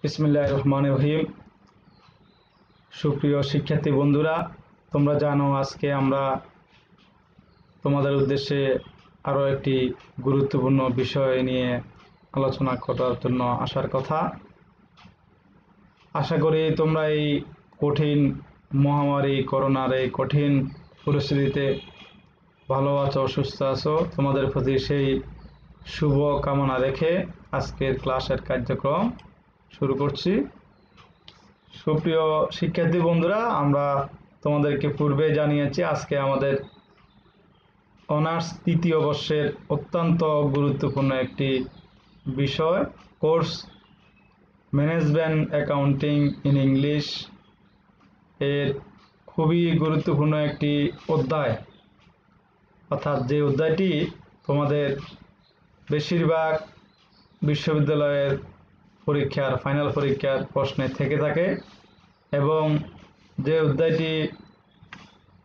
বিসমিল্লাহির রহমানির রহিম। সুপ্রিয় শিক্ষার্থী বন্ধুরা, তোমরা জানো আজকে আমরা তোমাদের উদ্দেশ্যে আরও একটি গুরুত্বপূর্ণ বিষয় নিয়ে আলোচনা করার জন্য আসার কথা। আশা করি তোমরা এই কঠিন মহামারী করোনার এই কঠিন পরিস্থিতিতে ভালো আছো, সুস্থ আছো। তোমাদের প্রতি সেই শুভ কামনা রেখে আজকের ক্লাসের কার্যক্রম শুরু করছি। সুপ্রিয় শিক্ষার্থী বন্ধুরা, আমরা তোমাদেরকে পূর্বে জানিয়েছি আজকে আমাদের অনার্স তৃতীয় বর্ষের অত্যন্ত গুরুত্বপূর্ণ একটি বিষয়, course management accounting in English এর খুবই গুরুত্বপূর্ণ একটি অধ্যায়, অর্থাৎ যে অধ্যায়টি তোমাদের বেশিরভাগ বিশ্ববিদ্যালয়ের পরীক্ষার ফাইনাল পরীক্ষার প্রশ্নে থেকে থাকে এবং যে অধ্যায়টি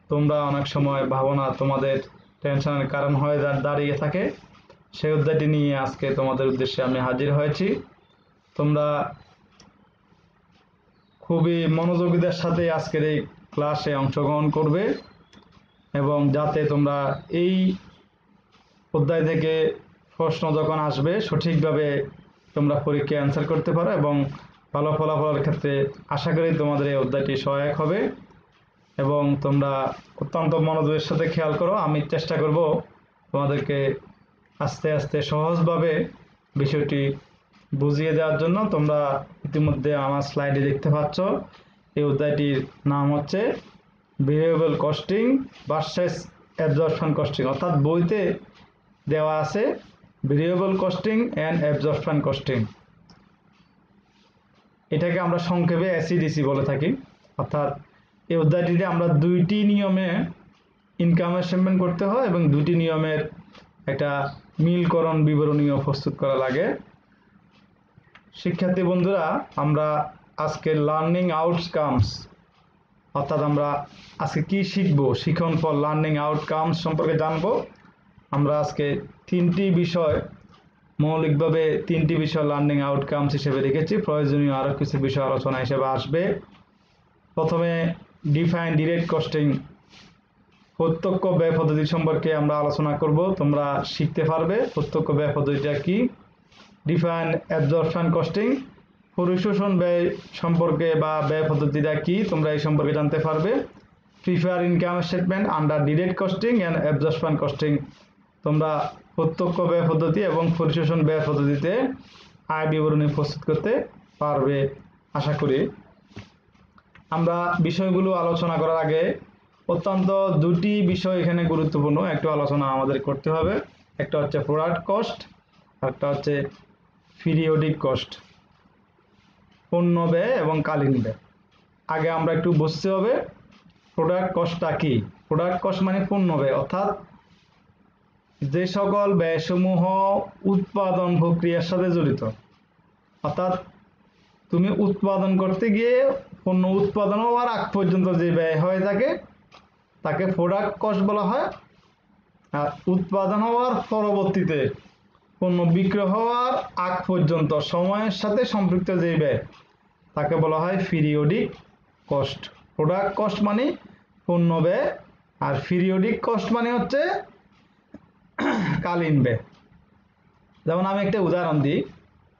তোমরা অনেক সময় ভাবনা তোমাদের টেনশনের কারণ হয়ে দাঁড়িয়ে থাকে, সেই অধ্যায়টি নিয়ে আজকে তোমাদের উদ্দেশ্যে আমি হাজির হয়েছি। তোমরা খুবই মনোযোগিতার সাথে আজকের এই ক্লাসে অংশগ্রহণ করবে এবং যাতে তোমরা এই অধ্যায় থেকে প্রশ্ন যখন আসবে সঠিকভাবে তোমরা পরীক্ষায় অ্যান্সার করতে পারো এবং ভালো ফলাফলের ক্ষেত্রে আশা করি তোমাদের এই অধ্যায়টি সহায়ক হবে এবং তোমরা অত্যন্ত মনোযোগের সাথে খেয়াল করো। আমি চেষ্টা করব তোমাদেরকে আস্তে আস্তে সহজভাবে বিষয়টি বুঝিয়ে দেওয়ার জন্য। তোমরা ইতিমধ্যে আমার স্লাইডে দেখতে পাচ্ছ এই অধ্যায়টির নাম হচ্ছে variable costing versus absorption costing, অর্থাৎ বইতে দেওয়া আছে variable costing and absorption costing. এটাকে আমরা সংক্ষেপে এসিডিসি বলে থাকি। অর্থাৎ এই অধ্যায়টিতে আমরা দুইটি নিয়মে ইনকামের স্টেটমেন্ট করতে হয় এবং দুটি নিয়মের একটা মিলকরণ বিবরণীয় প্রস্তুত করা লাগে। শিক্ষার্থী বন্ধুরা, আমরা আজকে লার্নিং আউটকামস, অর্থাৎ আমরা আজকে কি শিখব, শিখন ফর লার্নিং আউটকামস সম্পর্কে জানবো। আমরা আজকে তিনটি বিষয়, মৌলিকভাবে তিনটি বিষয় লার্নিং আউটকামস হিসেবে রেখেছি। প্রয়োজনীয় আরও কিছু বিষয় আলোচনা হিসেবে আসবে। প্রথমে ডিফাইন ডিরেক্ট কস্টিং, প্রত্যক্ষ ব্যয় পদ্ধতি সম্পর্কে আমরা আলোচনা করব। তোমরা শিখতে পারবে প্রত্যক্ষ ব্যয় পদ্ধতিটা কি। ডিফাইন অ্যাবজর্পশন কস্টিং, পরিশোষণ ব্যয় সম্পর্কে বা ব্যয় পদ্ধতিটা কি, তোমরা এই সম্পর্কে জানতে পারবে। Prepare income statement under direct costing and absorption costing, তোমরা প্রত্যক্ষ ব্যয় পদ্ধতি এবং পরিশোষণ ব্যয় পদ্ধতিতে আয় বিবরণী প্রস্তুত করতে পারবে আশা করি। আমরা বিষয়গুলো আলোচনা করার আগে অত্যন্ত দুটি বিষয় এখানে গুরুত্বপূর্ণ একটু আলোচনা আমাদের করতে হবে। একটা হচ্ছে প্রোডাক্ট কস্ট, একটা হচ্ছে পিরিয়ডিক কস্ট, পণ্য ব্যয় এবং কালীন ব্যয়। আগে আমরা একটু বুঝতে হবে প্রোডাক্ট কস্টটা কি। প্রোডাক্ট কস্ট মানে পণ্য ব্যয়, অর্থাৎ যে সকল ব্যয়সমূহ উৎপাদন প্রক্রিয়ার সাথে জড়িত। অর্থাৎ তুমি উৎপাদন করতে গিয়ে পণ্য উৎপাদন হওয়ার আগ পর্যন্ত যে ব্যয় হয়ে থাকে তাকে প্রোডাক্ট কস্ট বলা হয়। আর উৎপাদন হওয়ার পরবর্তীতে পণ্য বিক্রয় হওয়ার আগ পর্যন্ত সময়ের সাথে সম্পৃক্ত যে ব্যয় তাকে বলা হয় পিরিয়ডিক কস্ট। প্রোডাক্ট কস্ট মানে পণ্য ব্যয় আর পিরিয়ডিক কস্ট মানে হচ্ছে কালীন ব্যয়। যেমন আমি একটা উদাহরণ দিই,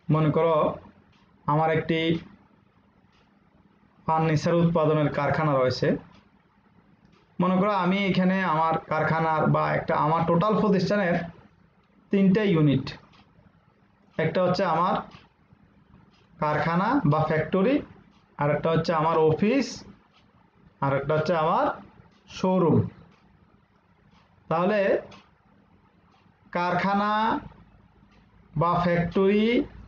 মনে করো আমার একটি ফার্নিচার উৎপাদনের কারখানা রয়েছে। মনে করো আমি এখানে আমার কারখানার বা একটা আমার টোটাল প্রতিষ্ঠানের তিনটা ইউনিট, একটা হচ্ছে আমার কারখানা বা ফ্যাক্টরি, আর একটা হচ্ছে আমার অফিস, আর একটা হচ্ছে আমার শোরুম। তাহলে কারখানা বা ফ্যাক্টরি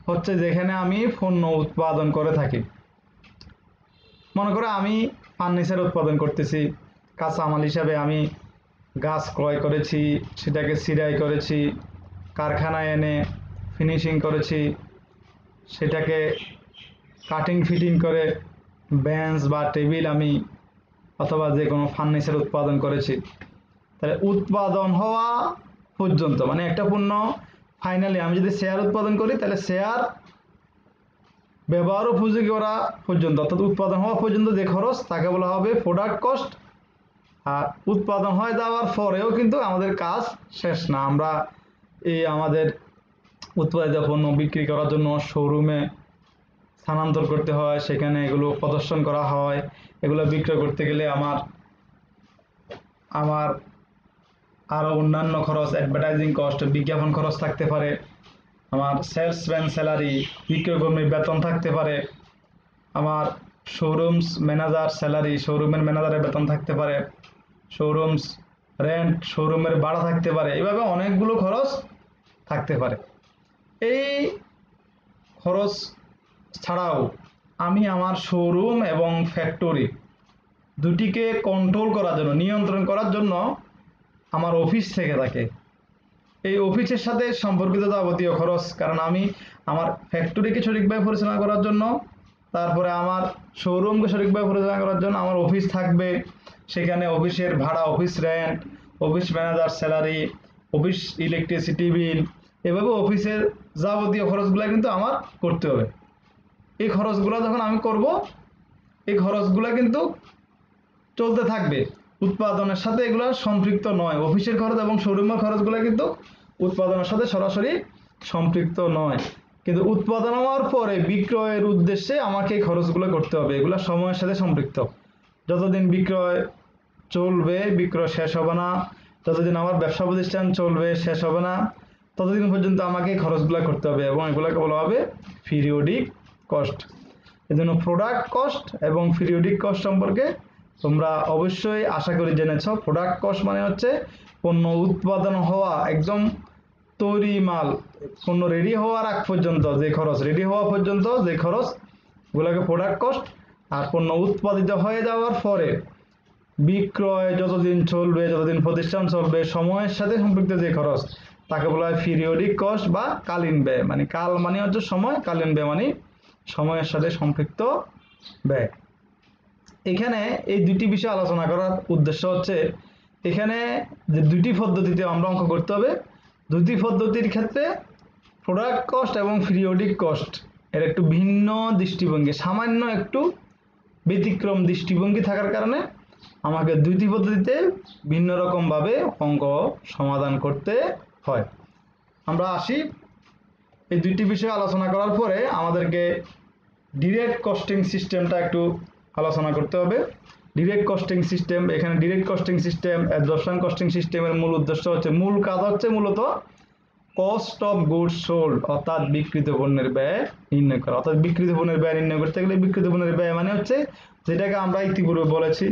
হচ্ছে যেখানে আমি পণ্য উৎপাদন করে থাকি। মনে করো আমি ফার্নিচার উৎপাদন করতেছি, কাঁচামাল হিসাবে আমি গাছ ক্রয় করেছি, সেটাকে সিরাই করেছি, কারখানায় এনে ফিনিশিং করেছি, সেটাকে কাটিং ফিটিং করে বেঞ্চ বা টেবিল আমি অথবা যে কোনো ফার্নিচার উৎপাদন করেছি। তাহলে উৎপাদন হওয়া পর্যন্ত মানে একটা পণ্য ফাইনালি আমি যদি শেয়ার উৎপাদন করি তাহলে শেয়ার ব্যবহার উপযোগী করা পর্যন্ত অর্থাৎ উৎপাদন হওয়া পর্যন্ত যে খরচ তাকে বলা হবে প্রোডাক্ট কস্ট। আর উৎপাদন হয়ে যাওয়ার পরেও কিন্তু আমাদের কাজ শেষ না, আমরা এই আমাদের উৎপাদিত পণ্য বিক্রি করার জন্য শোরুমে স্থানান্তর করতে হয়, সেখানে এগুলো প্রদর্শন করা হয়, এগুলো বিক্রয় করতে গেলে আমার আরও অন্যান্য খরচ, অ্যাডভার্টাইজিং কস্ট, বিজ্ঞাপন খরচ থাকতে পারে, আমার সেলসম্যান স্যালারি, বিক্রয় কর্মীর বেতন থাকতে পারে, আমার শোরুমস ম্যানেজার স্যালারি, শোরুমের ম্যানেজারের বেতন থাকতে পারে, শোরুমস রেন্ট, শোরুমের ভাড়া থাকতে পারে, এভাবে অনেকগুলো খরচ থাকতে পারে। এই খরচ ছাড়াও আমি আমার শোরুম এবং ফ্যাক্টরি দুটিকে কন্ট্রোল করার জন্য, নিয়ন্ত্রণ করার জন্য আমার অফিস থেকে থাকে। এই অফিসের সাথে সম্পর্কিত যাবতীয় খরচ, কারণ আমি আমার ফ্যাক্টরিকে সঠিকভাবে পরিচালনা করার জন্য, তারপরে আমার শোরুমকে সঠিকভাবে পরিচালনা করার জন্য আমার অফিস থাকবে, সেখানে অফিসের ভাড়া, office rent, office manager salary, office electricity bill, এভাবে অফিসের যাবতীয় খরচগুলো কিন্তু আমার করতে হবে। এই খরচগুলো যখন আমি করব, এই খরচগুলো কিন্তু চলতে থাকবে, উৎপাদনের সাথে এগুলো সম্পৃক্ত নয়। অফিসের খরচ এবং শোরুমের খরচগুলো কিন্তু উৎপাদনের সাথে সরাসরি সম্পৃক্ত নয়, কিন্তু উৎপাদন হওয়ার পরে বিক্রয়ের উদ্দেশ্যে আমাকে এই খরচগুলো করতে হবে, এগুলো সময়ের সাথে সম্পৃক্ত। যতদিন বিক্রয় চলবে, বিক্রয় শেষ হবে না, যতদিন আমার ব্যবসা প্রতিষ্ঠান চলবে, শেষ হবে না, ততদিন পর্যন্ত আমাকে এই খরচগুলো করতে হবে, এবং এগুলোকে বলা হবে পিরিয়ডিক কস্ট। এজন্য প্রোডাক্ট কস্ট এবং পিরিয়ডিক কস্ট সম্পর্কে তোমরা অবশ্যই আশা করি জেনেছ। প্রোডাক্ট কস্ট মানে হচ্ছে পণ্য উৎপাদন হওয়া, একদম তৈরি মাল, পণ্য রেডি হওয়ার আগ পর্যন্ত যে খরচ, রেডি হওয়া পর্যন্ত যে খরচ, ওগুলোকে প্রোডাক্ট কস্ট। আর পণ্য উৎপাদিত হয়ে যাওয়ার পরে বিক্রয় যতদিন চলবে, যতদিন প্রতিষ্ঠান চলবে, সময়ের সাথে সম্পৃক্ত যে খরচ, তাকে বলা হয় পিরিয়ডিক কস্ট বা কালীন ব্যয়। মানে কাল মানে হচ্ছে সময়, কালীন ব্যয় মানে সময়ের সাথে সম্পৃক্ত ব্যয়। এখানে এই দুটি বিষয় আলোচনা করার উদ্দেশ্য হচ্ছে, এখানে যে দুটি পদ্ধতিতে আমরা অঙ্ক করতে হবে, দুটি পদ্ধতির ক্ষেত্রে প্রোডাক্ট কস্ট এবং পিরিয়ডিক কস্ট এর একটু ভিন্ন দৃষ্টিভঙ্গি, সামান্য একটু ব্যতিক্রম দৃষ্টিভঙ্গি থাকার কারণে আমাকে দুটি পদ্ধতিতে ভিন্ন রকমভাবে অঙ্ক সমাধান করতে হয়। আমরা আসি, এই দুটি বিষয় আলোচনা করার পরে আমাদেরকে ডিরেক্ট কস্টিং সিস্টেমটা একটু আলোচনা করতে হবে। ডিরেক্ট কস্টিং সিস্টেম, এখানে direct costing system, absorption costing সিস্টেমের মূল উদ্দেশ্য হচ্ছে, মূল কাজ হচ্ছে মূলত কস্ট অফ গুডস সোল্ড, অর্থাৎ বিক্রিত পণ্যের ব্যয় নির্ণয় করা। অর্থাৎ বিক্রিত পণ্যের ব্যয় নির্ণয় করতে গেলে বিক্রিত পণ্যের ব্যয় মানে হচ্ছে যেটাকে আমরা ইতিপূর্বে বলেছি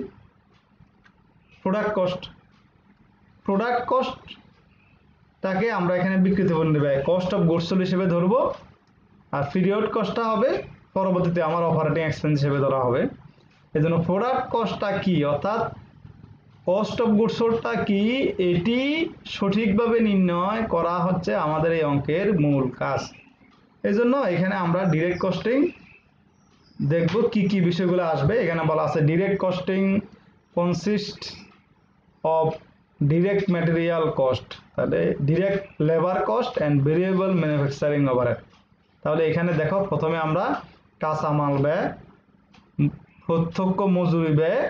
প্রোডাক্ট কস্ট। প্রোডাক্ট কস্টটাকে আমরা এখানে বিক্রিত পণ্যের ব্যয়, কস্ট অফ গুডস সোল্ড হিসেবে ধরবো, আর পিরিয়ড কস্টটা হবে পরবর্তীতে আমার অপারেটিং এক্সপেন্স হিসেবে ধরা হবে। এজন্য প্রোডাক্ট কস্টটা কি, অর্থাৎ কস্ট অফ গুডস সোল্ডটা কি, এটি সঠিকভাবে নির্ণয় করা হচ্ছে আমাদের এই অঙ্কের মূল কাজ। এই জন্য এখানে আমরা ডিরেক্ট কস্টিং দেখব কি কি বিষয়গুলো আসবে। এখানে বলা আছে direct costing consist of direct material cost, তাহলে direct labour cost and variable manufacturing overhead. তাহলে এখানে দেখো, প্রথমে আমরা কাঁচামাল ব্যয়, প্রত্যক্ষ মজুরি ব্যয়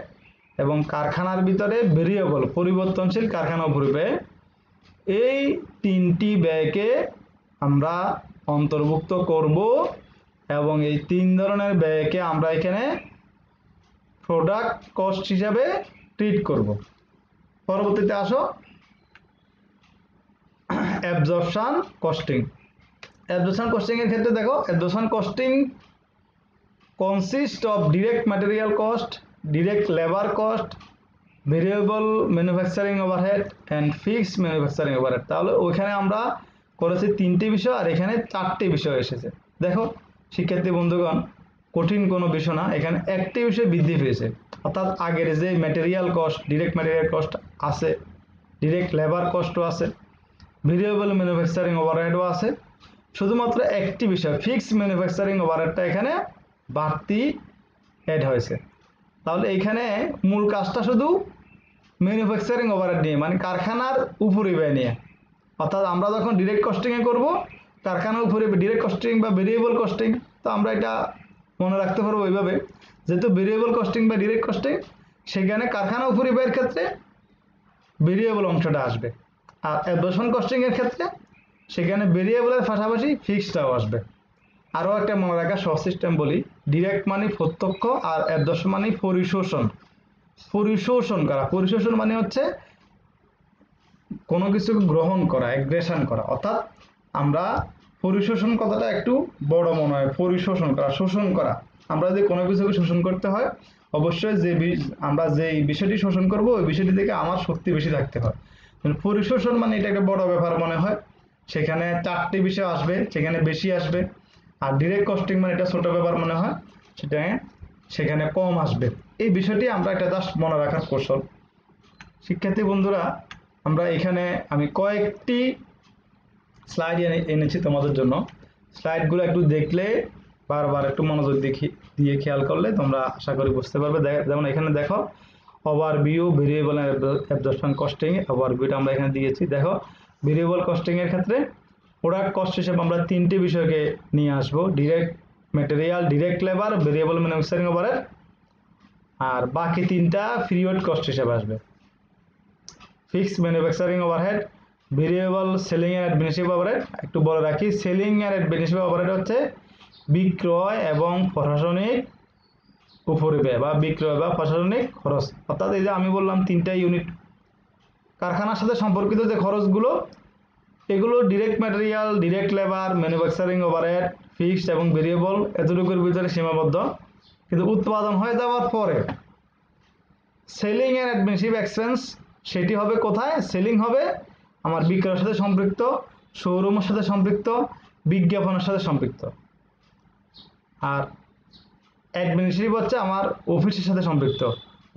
এবং কারখানার ভিতরে ভেরিয়েবল পরিবর্তনশীল কারখানা উপরি ব্যয়, এই তিনটি ব্যয়কে আমরা অন্তর্ভুক্ত করব, এবং এই তিন ধরনের ব্যয়কে আমরা এখানে প্রোডাক্ট কস্ট হিসাবে ট্রিট করব। পরবর্তীতে আসো অ্যাবজর্পশন কস্টিং। অ্যাবজর্পশন কস্টিং এর ক্ষেত্রে দেখো, absorption costing consist of direct material cost, direct labour cost, variable manufacturing overhead and fixed manufacturing overhead. তাহলে ওইখানে আমরা করেছি তিনটি বিষয়, আর এখানে চারটি বিষয় এসেছে। দেখো শিক্ষার্থী বন্ধুগণ, কঠিন কোনো বিষয় না, এখানে একটি বিষয় বৃদ্ধি পেয়েছে, অর্থাৎ আগের যে material cost, direct material cost আছে, ডিরেক্ট লেবার কস্টও আছে, ভেরিয়েবল ম্যানুফ্যাকচারিং ওভারহেডও আছে, শুধুমাত্র একটি বিষয় ফিক্সড ম্যানুফ্যাকচারিং ওভারহেডটা এখানে বাড়তি অ্যাড হয়েছে। তাহলে এইখানে মূল কাজটা শুধু ম্যানুফ্যাকচারিং ওভারহেড নিয়ে, মানে কারখানার উপরে ব্যয় নিয়ে। অর্থাৎ আমরা যখন ডিরেক্ট কস্টিংয়ে করব, কারখানার উপরে ডিরেক্ট কস্টিং বা ভেরিয়েবল কস্টিং, তো আমরা এটা মনে রাখতে পারবো ওইভাবে, যেহেতু ভেরিয়েবল কস্টিং বা ডিরেক্ট কস্টিং, সেখানে কারখানা উপরিব্যয়ের ক্ষেত্রে ভেরিয়েবল অংশটা আসবে, আর অ্যাবজর্পশন কস্টিং এর ক্ষেত্রে সেখানে ভেরিয়েবলের পাশাপাশি ফিক্সডটাও আসবে। আরও একটা মনে রাখার সব সিস্টেম বলি, ডিরেক্ট মানে প্রত্যক্ষ, আর অ্যাবজর্পশন মানে পরিশোষণ। পরিশোষণ করা, পরিশোষণ মানে হচ্ছে কোনো কিছুকে গ্রহণ করা, অ্যাগ্রেশন করা, অর্থাৎ আমরা পরিশোষণ কথাটা একটু বড় মনে হয়, পরিশোষণ করা, শোষণ করা। আমরা যদি কোনো কিছুকে শোষণ করতে হয়, অবশ্যই আমরা যেই বিষয়টি শোষণ করব ওই বিষয়টি থেকে আমার শক্তি বেশি থাকতে হয়। পরিশোষণ মানে এটা একটা বড় ব্যাপার মনে হয়, সেখানে 4টি বিষয় আসবে, সেখানে বেশি আসবে। আর ডিরেক্ট কস্টিং মানে এটা ছোট ব্যাপার মনে হয়, সেটা সেখানে কম আসবে। এই বিষয়টি আমরা একটা জাস্ট মনে রাখার কৌশল। শিক্ষার্থী বন্ধুরা, আমরা এখানে আমি কয়েকটি স্লাইড এনেছি তোমাদের জন্য। স্লাইডগুলো একটু দেখলে, বারবার একটু মনোযোগ দিয়ে খেয়াল করলে তোমরা আশা করি বুঝতে পারবে। যেমন এখানে দেখো, ওভারভিউ ভেরিয়েবল অ্যাবজর্পশন কস্টিং, ওভারভিউটা আমরা এখানে দিয়েছি। দেখো, ভেরিয়েবল কস্টিং এর ক্ষেত্রে প্রোডাক্ট কস্ট হিসেবে আমরা 3টি বিষয়কে নিয়ে আসবো: direct material, direct labour, variable manufacturing overhead, আর বাকি 3টা পিরিয়ড কস্ট হিসেবে আসবে: fixed manufacturing overhead, variable selling and administrative overhead. একটু বলে রাখি, সেলিং এন্ড অ্যাডমিনিস্ট্রেটিভ ওভারহেড হচ্ছে বিক্রয় এবং প্রশাসনিক উপরিব্যয় বা বিক্রয় বা প্রশাসনিক খরচ। অর্থাৎ এই যে আমি বললাম 3টা ইউনিট কারখানার সাথে সম্পর্কিত যে খরচগুলো, এগুলো direct material, direct labour, manufacturing overhead, fixed এবং ভেরিয়েবল এতটুকুর ভিতরে সীমাবদ্ধ। কিন্তু উৎপাদন হয়ে যাওয়ার পরে সেলিং এন্ড অ্যাডমিনিস্ট্রেটিভ এক্সপেন্স, সেটি হবে কোথায়? সেলিং হবে আমার বিক্রয়ের সাথে সম্পৃক্ত, শোরুমের সাথে সম্পৃক্ত, বিজ্ঞাপনের সাথে সম্পৃক্ত। আর অ্যাডমিনিস্ট্রেটিভ হচ্ছে আমার অফিসের সাথে সম্পৃক্ত,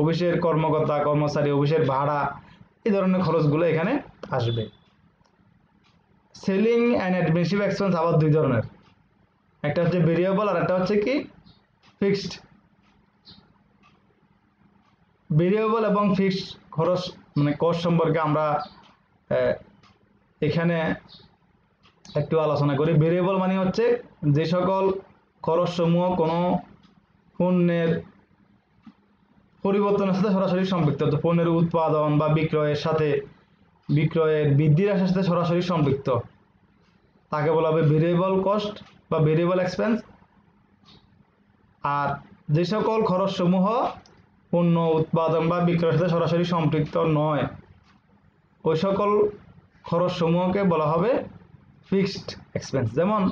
অফিসের কর্মকর্তা কর্মচারী, অফিসের ভাড়া, এই ধরনের খরচগুলো এখানে আসবে। সেলিং অ্যান্ড অ্যাডমিনিস্ট্রেটিভ এক্সপেন্স আবার 2 ধরনের, একটা হচ্ছে ভেরিয়েবল আর একটা হচ্ছে কি ফিক্সড। ভেরিয়েবল এবং ফিক্সড খরচ মানে কস্ট সম্পর্কে আমরা এখানে একটু আলোচনা করি। ভেরিয়েবল মানে হচ্ছে যে সকল খরচসমূহ কোনো পণ্যের পরিবর্তনের সাথে সরাসরি সম্পৃক্ত, তো পণ্যের উৎপাদন বা বিক্রয়ের সাথে, বিক্রয়ের বৃদ্ধির সাথে সরাসরি সম্পৃক্ত, তাকে বলা হবে ভেরিয়েবল কস্ট বা ভেরিয়েবল এক্সপেন্স। আর যে সকল খরচসমূহ পণ্য উৎপাদন বা বিক্রয়ের সাথে সরাসরি সম্পৃক্ত নয়, ওই সকল খরচসমূহকে বলা হবে ফিক্সড এক্সপেন্স। যেমন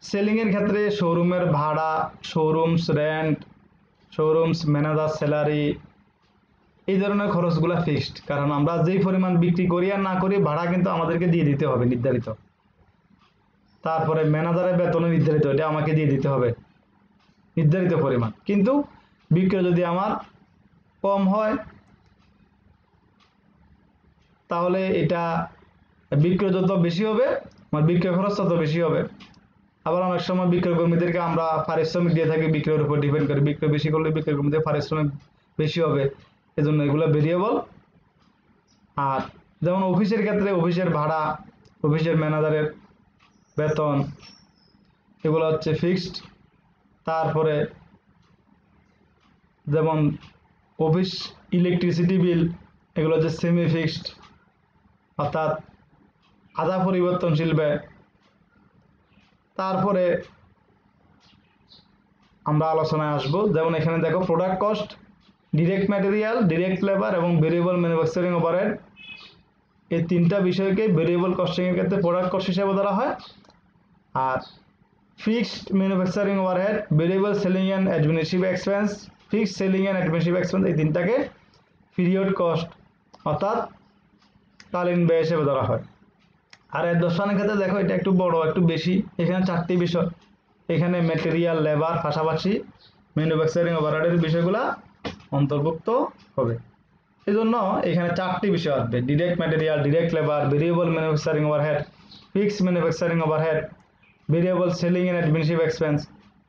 সেলিংয়ের ক্ষেত্রে শোরুমের ভাড়া, শোরুমস রেন্ট, শোরুমস ম্যানেজার স্যালারি, এই ধরনের খরচগুলো ফিক্সড, কারণ আমরা যেই পরিমাণ বিক্রি করি আর না করি ভাড়া কিন্তু আমাদেরকে দিয়ে দিতে হবে নির্ধারিত। তারপরে ম্যানেজারের বেতন নির্ধারিত, এটা আমাকে দিয়ে দিতে হবে নির্ধারিত পরিমাণ। কিন্তু বিক্রয় যদি আমার কম হয় তাহলে এটা বিক্রয় যত বেশি হবে আমার বিক্রয় খরচ তত বেশি হবে। আবার অনেক সময় বিক্রয় কর্মীদেরকে আমরা পারিশ্রমিক দিয়ে থাকি, বিক্রয়ের উপর ডিপেন্ড করে, বিক্রয় বেশি করলে বিক্রয় কর্মীদের পারিশ্রমিক বেশি হবে, এজন্য এগুলো ভেরিয়েবল। আর যেমন অফিসের ক্ষেত্রে অফিসের ভাড়া, অফিসের ম্যানেজারের বেতন, এগুলো হচ্ছে ফিক্সড। তারপরে যেমন অফিস ইলেকট্রিসিটি বিল, এগুলো হচ্ছে সেমি ফিক্সড, অর্থাৎ আধা পরিবর্তনশীল ব্যয়। তারপরে আমরা আলোচনায় আসবো, যেমন এখানে দেখো product cost, direct material, direct labour এবং ভেরিয়েবল ম্যানুফ্যাকচারিং ওভারহেড, এই 3টা বিষয়কে ভেরিয়েবল কস্টিং এর ক্ষেত্রে প্রোডাক্ট কস্ট হিসেবে ধরা হয়। আর fixed manufacturing overhead, variable selling and administrative expense, fixed selling and administrative expense, এই 3টাকে পিরিয়ড কস্ট অর্থাৎ কালীন ব্যয় হিসেবে ধরা হয়। আর এর দর্শনের ক্ষেত্রে দেখো এটা একটু বড়, একটু বেশি, এখানে 4টি বিষয়, এখানে ম্যাটেরিয়াল, লেবার, পাশাপাশি ম্যানুফ্যাকচারিং ওভারহেডের বিষয়গুলো অন্তর্ভুক্ত হবে। এই জন্য এখানে 4টি বিষয় আসবে: direct material, direct labour, variable manufacturing overhead, fixed manufacturing overhead, variable selling and administrative expense,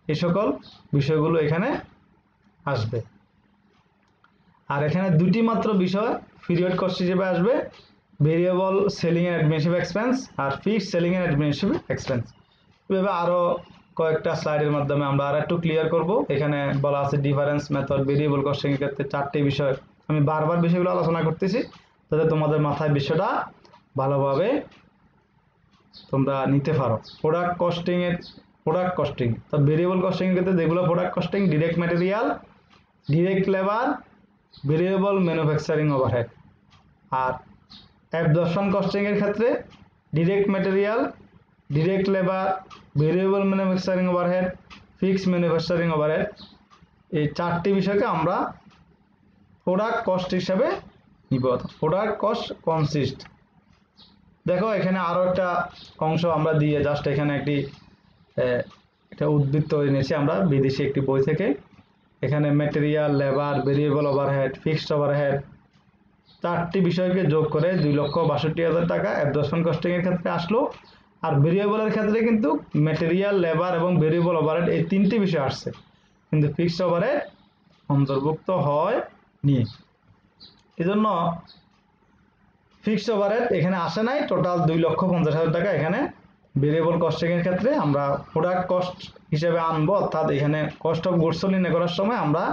এই সকল বিষয়গুলো এখানে আসবে। আর এখানে 2টি মাত্র বিষয় পিরিয়ড কস্ট হিসেবে আসবে: variable selling and administrative expense আর fixed selling and administrative expense. এভাবে আরও কয়েকটা স্লাইডের মাধ্যমে আমরা আরেকটু ক্লিয়ার করব। এখানে বলা আছে ডিফারেন্স মেথড, ভেরিয়েবল কস্টিং এর ক্ষেত্রে 4টি বিষয়। আমি বারবার বিষয়গুলো আলোচনা করতেছি যাতে তোমাদের মাথায় বিষয়টা ভালোভাবে তোমরা নিতে পারো। প্রোডাক্ট কস্টিং তো ভেরিয়েবল কস্টিং এর ক্ষেত্রে যেগুলো product costing: direct material, direct labour, variable manufacturing overhead. আর অ্যাবজর্পশন কস্টিং এর ক্ষেত্রে direct material, direct labour, variable manufacturing overhead, fixed manufacturing overhead. এই 4টি বিষয়কে আমরা প্রোডাক্ট কস্ট হিসাবে নিব। প্রোডাক্ট কস্ট কনসিস্ট, দেখো এখানে আরো একটা অংশ আমরা দিয়ে জাস্ট এখানে একটা উদ্বৃত্ত নিয়েছি আমরা বিদেশি একটি বই থেকে। এখানে material, labour, variable overhead, fixed overhead 4টি বিষয়কে যোগ করে 2,62,000 টাকা অ্যাবজর্পশন কস্টিং এর ক্ষেত্রে আসলো। আর ভেরিয়েবলের ক্ষেত্রে কিন্তু ম্যাটেরিয়াল, লেবার এবং ভেরিয়েবল ওভারহেড এই 3টি বিষয় আসছে, কিন্তু ফিক্সড ওভারহেড অন্তর্ভুক্ত হয়নি। এজন্য ফিক্সড ওভারহেড এখানে আসে নাই। টোটাল 2,50,000 টাকা এখানে ভেরিয়েবল কস্টিং এর ক্ষেত্রে আমরা প্রোডাক্ট কস্ট হিসেবে আনবো। অর্থাৎ এখানে কস্ট অফ গুডস সোল্ড নির্ণয় করার সময় আমরা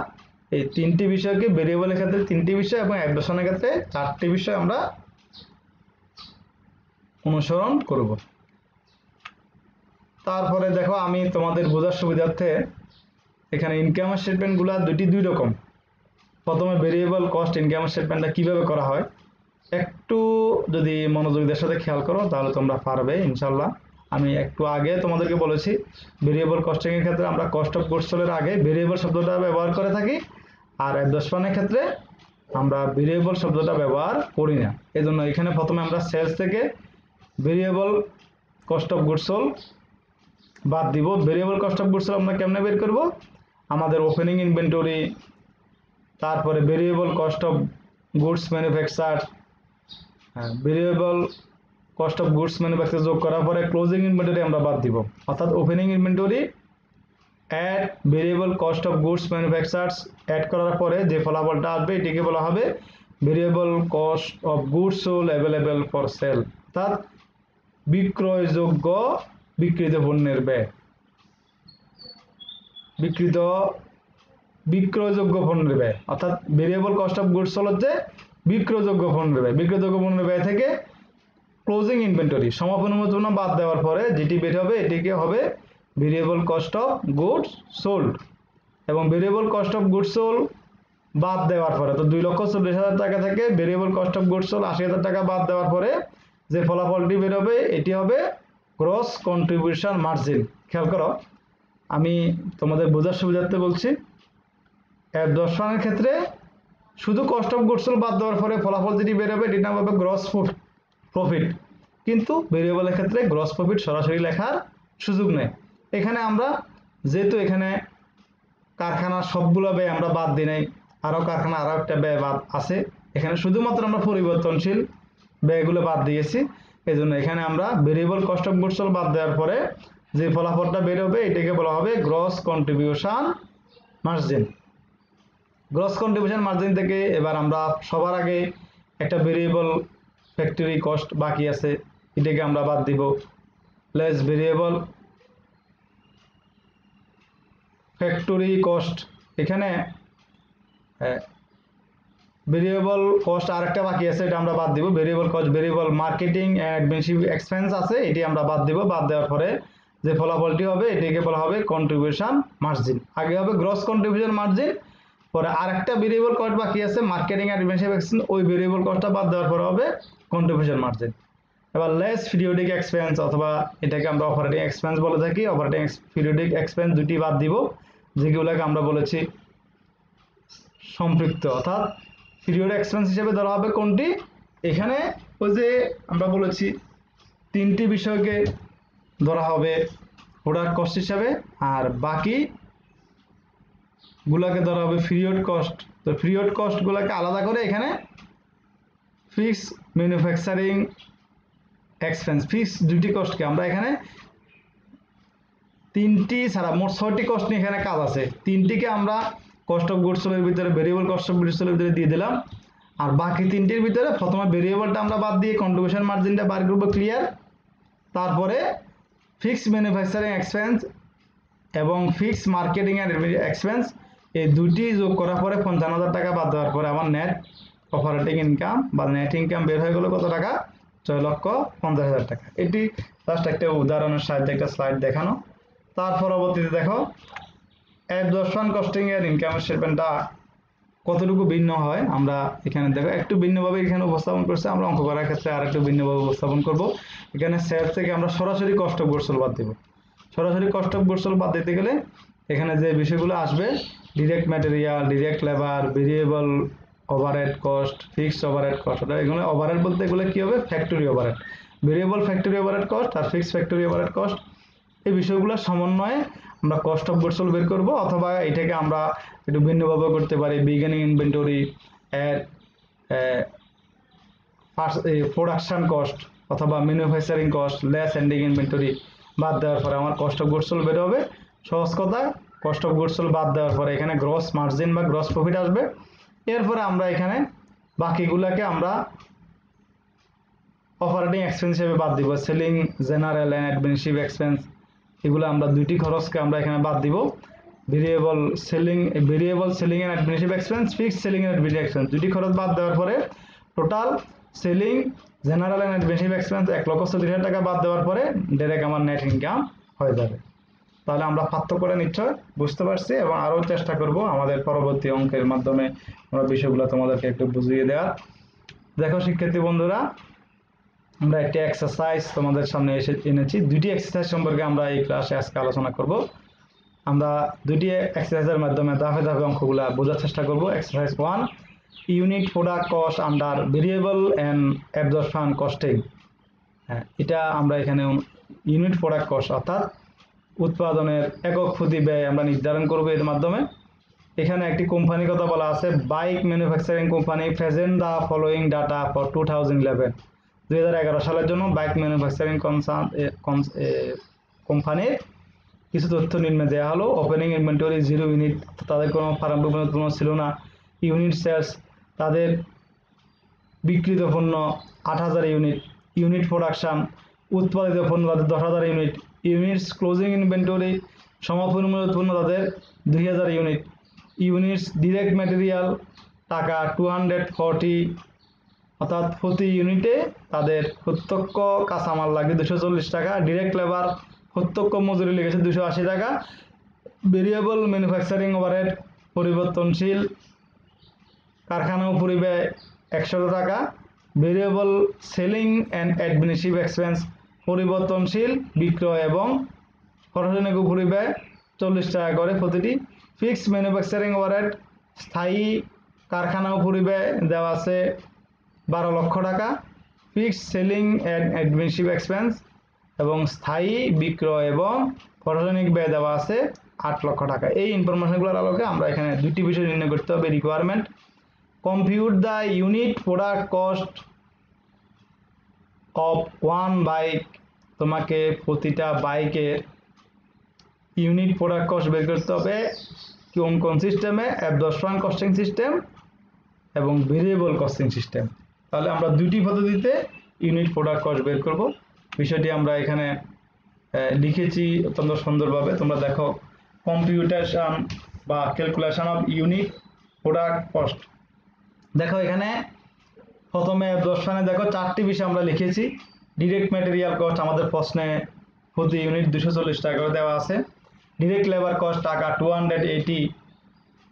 এই 3টি বিষয়কে, ভেরিয়েবলের ক্ষেত্রে 3টি বিষয় এবং অ্যাবজর্পশনের ক্ষেত্রে 4টি বিষয় আমরা অনুসরণ করব। তারপরে দেখো আমি তোমাদের বোঝার সুবিধার্থে এখানে ইনকাম স্টেটমেন্টগুলো দুই রকম। প্রথমে ভেরিয়েবল কস্ট ইনকাম স্টেটমেন্টটা কিভাবে করা হয় একটু যদি মনোযোগের সাথে খেয়াল করো তাহলে তোমরা পারবে ইনশাল্লাহ। আমি একটু আগে তোমাদেরকে বলেছি ভেরিয়েবল কস্টিং এর ক্ষেত্রে আমরা কস্ট অফ গুডস সোল্ড এর আগে ভেরিয়েবল শব্দটা ব্যবহার করে থাকি, আর অ্যাবজর্পশনের ক্ষেত্রে আমরা ভেরিয়েবল শব্দটা ব্যবহার করি না। এজন্য এখানে প্রথমে আমরা সেলস থেকে variable cost of goods sold বাদ দিব। Variable cost of goods sold আমরা কেমনে বের করব? আমাদের ওপেনিং ইনভেন্টরি, তারপরে variable cost of goods manufacture, variable cost of goods manufacture যোগ করার পরে ক্লোজিং ইনভেন্টরি আমরা বাদ দিব। অর্থাৎ opening inventory add variable cost of goods manufactures add করার পরে যে ফলাফলটা আসবে এটিকে বলা হবে variable cost of goods sold available for sale, অর্থাৎ বিক্রয়যোগ্য বিক্রিত পণ্যের ব্যয়। বিক্রয়যোগ্য পণ্যের ব্যয় অর্থাৎ variable cost of goods sold হচ্ছে বিক্রয়যোগ্য পণ্যের ব্যয়। বিক্রয়যোগ্য পণ্যের ব্যয় থেকে ক্লোজিং ইনভেন্টরি সমাপনী মূল্য বাদ দেওয়ার পরে যেটি বের হবে এটিকে হবে variable cost of goods sold. এবং variable cost of goods sold বাদ দেওয়ার পরে তো 2,40,000 টাকা থেকে variable cost of goods sold 80,000 টাকা বাদ দেওয়ার পরে যে ফলাফলটি বের হবে এটি হবে গ্রস কন্ট্রিবিউশন মার্জিন। খেয়াল করো, আমি তোমাদের বোঝার সুবিধার্থে বলছি। অ্যাবজর্পশনের ক্ষেত্রে শুধু কস্ট অফ গুডস সোল্ড বাদ দেওয়ার পরে ফলাফল যেটি বের হবে এটির নাম হবে গ্রস প্রফিট, কিন্তু ভেরিয়েবলের ক্ষেত্রে গ্রস প্রফিট সরাসরি লেখার সুযোগ নেই। এখানে আমরা যেহেতু এখানে কারখানার সবগুলো ব্যয় আমরা বাদ দিই নাই, আরও কারখানা আরও একটা ব্যয় বাদ আছে, এখানে শুধুমাত্র আমরা পরিবর্তনশীল ব্যয়গুলো বাদ দিয়েছি। এই জন্য এখানে আমরা variable cost of goods sold বাদ দেওয়ার পরে যে ফলাফলটা বের হবে এটাকে বলা হবে gross contribution margin. Gross contribution margin থেকে এবার আমরা সবার আগে একটা ভেরিয়েবল ফ্যাক্টরি কস্ট বাকি আছে, এটাকে আমরা বাদ দিব। লেস ভেরিয়েবল ফ্যাক্টরি কস্ট, এখানে ভেরিয়েবল কস্ট আরেকটা বাকি আছে, এটা আমরা বাদ দিব। Variable cost, variable marketing administrative expense আছে, এটি আমরা বাদ দিব। বাদ দেওয়ার পরে যে ফলাফলটি হবে এটিকে বলা হবে কন্ট্রিবিউশন মার্জিন। আগে হবে গ্রস কন্ট্রিবিউশন মার্জিন, পরে আরেকটা ভেরিয়েবল কস্ট বাকি আছে মার্কেটিং অ্যাডমিনিস্ট্রেটিভ এক্সপেন্স, ওই ভেরিয়েবল কস্টটা বাদ দেওয়ার পরে হবে কন্ট্রিবিউশন মার্জিন। এবার লেস পিরিয়ডিক এক্সপেন্স অথবা এটাকে আমরা অপারেটিং এক্সপেন্স বলে থাকি। অপারেটিং পিরিয়ডিক এক্সপেন্স দুটি বাদ দিব, যেগুলোকে আমরা বলেছি সম্পৃক্ত, অর্থাৎ পিরিয়ড এক্সপেন্স হিসেবে ধরা হবে কোনটি? এখানে ওই যে আমরা বলেছি 3টি বিষয়কে ধরা হবে প্রোডাক্ট কস্ট হিসাবে, আর বাকি গুলাকে ধরা হবে পিরিয়ড কস্ট। তো পিরিয়ড কস্ট গুলাকে আলাদা করে এখানে fixed manufacturing expense, fixed duty কস্টকে আমরা এখানে 3টি ছাড়া মোট 6টি কস্ট নিয়ে এখানে কাজ আছে। 3টিকে আমরা কস্ট অফ গুডস সোল্ডের ভিতরে ভেরিয়েবল কস্ট অফ গুডস সোল্ডের ভিতরে দিয়ে দিলাম, আর বাকি 3টির ভিতরে প্রথমে ভেরিয়েবলটা আমরা বাদ দিয়ে কন্ট্রিবিউশন মার্জিনটা বার করব, ক্লিয়ার। তারপরে ফিক্সড ম্যানুফ্যাকচারিং এক্সপেন্স এবং ফিক্সড মার্কেটিং অ্যান্ড এক্সপেন্স এই দুটি যোগ করার পরে 55,000 টাকা বাদ দেওয়ার পরে আমার নেট অপারেটিং ইনকাম বা নেট ইনকাম বের হয়ে গেল কত টাকা? 6,50,000 টাকা। এটি জাস্ট একটা উদাহরণের সাহায্যে একটা স্লাইড দেখানো। তার পরবর্তীতে দেখো অ্যাবজর্পশন কস্টিং এর ইনকাম স্টেটমেন্টটা কতটুকু ভিন্ন হয় আমরা এখানে দেখো একটু ভিন্নভাবে এখানে উপস্থাপন করছে। আমরা অঙ্ক করার ক্ষেত্রে আর একটু ভিন্নভাবে উপস্থাপন করব। এখানে সেলস থেকে আমরা সরাসরি কস্ট অফ গুডস সোল্ড বাদ দেব। সরাসরি কস্ট অফ গুডস সোল্ড বাদ দিতে গেলে এখানে যে বিষয়গুলো আসবে direct material, direct labour, variable overhead cost, fixed overhead cost. এগুলো ওভারহেড বলতে এগুলো কি হবে? Factory overhead, variable factory overhead cost আর ফিক্সড ফ্যাক্টরি ওভারহেড কস্ট। এই বিষয়গুলো সমন্বয়ে আমরা কস্ট অফ গুডস সোল্ড বের করব, অথবা এটাকে আমরা একটু ভিন্নভাবে করতে পারি। বিগিনিং ইনভেন্টরি এর প্রোডাকশন কস্ট অথবা manufacturing cost less ending inventory বাদ দেওয়ার পরে আমার কস্ট অফ গুডস সোল্ড বের হবে। সহজ কথা, কস্ট অফ গুডস সোল্ড বাদ দেওয়ার পরে এখানে গ্রস মার্জিন বা গ্রস প্রফিট আসবে। এরপরে আমরা এখানে বাকিগুলোকে আমরা অপারেটিং এক্সপেন্স হিসেবে বাদ দিব। Selling, general and administrative expense, এগুলো আমরা দুইটি খরচকে আমরা এখানে বাদ দিব। Variable selling and administrative expense, fixed selling and administrative expense, দুইটি খরচ বাদ দেওয়ার পরে total selling, general and administrative expense 1,40,000 টাকা বাদ দেওয়ার পরে ডাইরেক্ট আমার নেট ইনকাম হয়ে যাবে। তাহলে আমরা পার্থক্যটা নিশ্চয় বুঝতে পারছি এবং আরও চেষ্টা করব আমাদের পরবর্তী অঙ্কের মাধ্যমে আমরা বিষয়গুলো তোমাদেরকে একটু বুঝিয়ে দেওয়ার। দেখো শিক্ষার্থী বন্ধুরা, আমরা একটা এক্সারসাইজ তোমাদের সামনে এনেছি। দুটি এক্সারসাইজ সম্পর্কে আমরা এই ক্লাসে আজকে আলোচনা করব। আমরা দুটি এক্সারসাইজের মাধ্যমে ধাপে ধাপে অঙ্কগুলা বোঝার চেষ্টা করব। Exercise 1, unit product cost under variable and absorption costing. এটা আমরা এখানে ইউনিট প্রোডাক্ট কস্ট অর্থাৎ উৎপাদনের একক প্রতি ব্যয় আমরা নির্ধারণ করব এর মাধ্যমে। এখানে একটি কোম্পানির কথা বলা আছে, bike manufacturing company present the following data for 2011 সালের জন্য বাইক ম্যানুফ্যাকচারিং কোম্পানির কিছু তথ্য নিম্নে দেওয়া হলো। ওপেনিং ইনভেন্টরি 0 ইউনিট, তাদের কোনো প্রারম্ভিক পণ্য ছিল না। ইউনিট সেলস, তাদের বিক্রিত পণ্য 8,000 ইউনিট। ইউনিট প্রোডাকশন, উৎপাদিত পণ্য তাদের 10,000 ইউনিট। ইউনিটস ক্লোজিং ইনভেন্টরি, সমপরিমাণ পণ্য তাদের 2,000 ইউনিট। ইউনিটস ডিরেক্ট ম্যাটেরিয়াল টাকা 240, অর্থাৎ প্রতি ইউনিটে তাদের প্রত্যক্ষ কাঁচামাল লাগে 240 টাকা। ডিরেক্ট লেবার প্রত্যক্ষ মজুরি লেগেছে 280 টাকা। ভেরিয়েবল ম্যানুফ্যাকচারিং ওভারহেড পরিবর্তনশীল কারখানা পরিব্যয় 100 টাকা। Variable selling and administrative expense পরিবর্তনশীল বিক্রয় এবং প্রশাসনিক পরিব্যয় 40 টাকা করে প্রতিটি। ফিক্সড ম্যানুফ্যাকচারিং ওভারহেড স্থায়ী কারখানা পরিব্যয় দেওয়া আছে 12 লক্ষ টাকা। Fixed selling and administrative expense এবং স্থায়ী বিক্রয় এবং প্রশাসনিক ব্যয় দেওয়া আছে 8 লক্ষ টাকা। এই ইনফরমেশনগুলোর আলোকে আমরা এখানে দুটি বিষয় নির্ণয় করতে হবে। Requirement, compute the unit product cost of one bike, তোমাকে প্রতিটা বাইকের ইউনিট প্রোডাক্ট কস্ট বের করতে হবে কোন কোন সিস্টেমে? অ্যাবজর্পশন কস্টিং সিস্টেম এবং ভেরিয়েবল কস্টিং সিস্টেম। তাহলে আমরা দুটি পদ্ধতিতে ইউনিট প্রোডাক্ট কস্ট বের করব। বিষয়টি আমরা এখানে লিখেছি অত্যন্ত সুন্দরভাবে। তোমরা দেখো, কম্পিউটেশন বা calculation of unit product cost. দেখো এখানে প্রথমে অ্যাবজর্পশনে দেখো 4টি বিষয় আমরা লিখেছি। ডিরেক্ট ম্যাটেরিয়াল কস্ট আমাদের প্রশ্নে প্রতি ইউনিট 240 টাকা করে দেওয়া আছে। ডিরেক্ট লেবার কস্ট টাকা 280,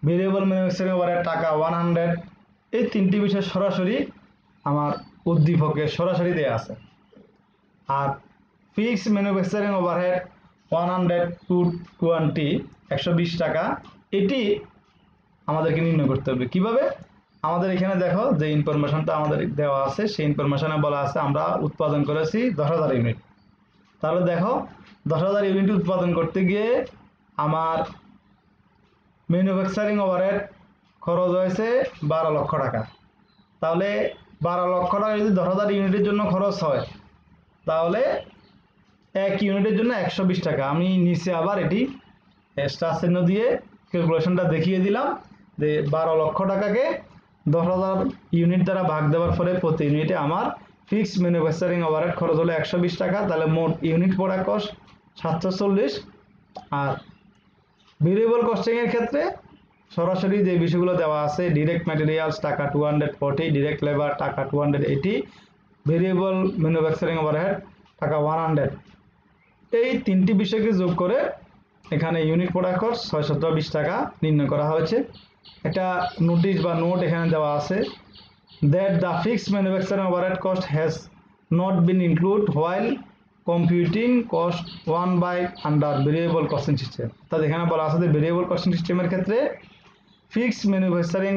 ভেরিয়েবল ম্যানুফ্যাকচারিং ওভারহেড টাকা 100। এই তিনটি বিষয় সরাসরি আমার উদ্দীপকে সরাসরি দেওয়া আছে। আর ফিক্সড ম্যানুফ্যাকচারিং ওভারহেড 100 to 20, 120 টাকা, এটি আমাদেরকে নির্ণয় করতে হবে। কিভাবে? আমাদের এখানে দেখো যে ইনফরমেশনটা আমাদের দেওয়া আছে সেই ইনফরমেশনে বলা আছে আমরা উৎপাদন করেছি 10,000 ইউনিট। তাহলে দেখো 10,000 ইউনিট উৎপাদন করতে গিয়ে আমার ম্যানুফ্যাকচারিং ওভারহেড খরচ হয়েছে 12 লক্ষ টাকা। তাহলে 12 লক্ষ টাকা যদি 10,000 ইউনিটের জন্য খরচ হয় তাহলে এক ইউনিটের জন্য 120 টাকা। আমি নিচে আবার এটি স্টার চিহ্ন দিয়ে ক্যালকুলেশনটা দেখিয়ে দিলাম যে 12 লক্ষ টাকাকে 10,000 ইউনিট দ্বারা ভাগ দেওয়ার পরে প্রতি ইউনিটে আমার ফিক্সড ম্যানুফ্যাকচারিং ওভারহেড খরচ হলো 120 টাকা। তাহলে মোট ইউনিট প্রোডাক্ট কস্ট 740 আর ভেরিয়েবল কস্টিং এর ক্ষেত্রে সরাসরি যে বিষয়গুলো দেওয়া আছে, ডিরেক্ট ম্যাটেরিয়ালস টাকা 240, ডিরেক্ট লেবার টাকা 280, ভেরিয়েবল ম্যানুফ্যাকচারিং ওভারহেড টাকা 100। এই তিনটি বিষয়কে যোগ করে এখানে ইউনিট প্রোডাক্ট কস্ট 620 টাকা নির্ণয় করা হয়েছে। একটা নোটিশ বা নোট এখানে দেওয়া আছে, that the fixed manufacturing overhead cost has not been included while computing cost one by under variable costing system। অর্থাৎ এখানে বলা আছে যে ভেরিয়েবল কস্টিং সিস্টেমের ক্ষেত্রে ফিক্সড ম্যানুফ্যাকচারিং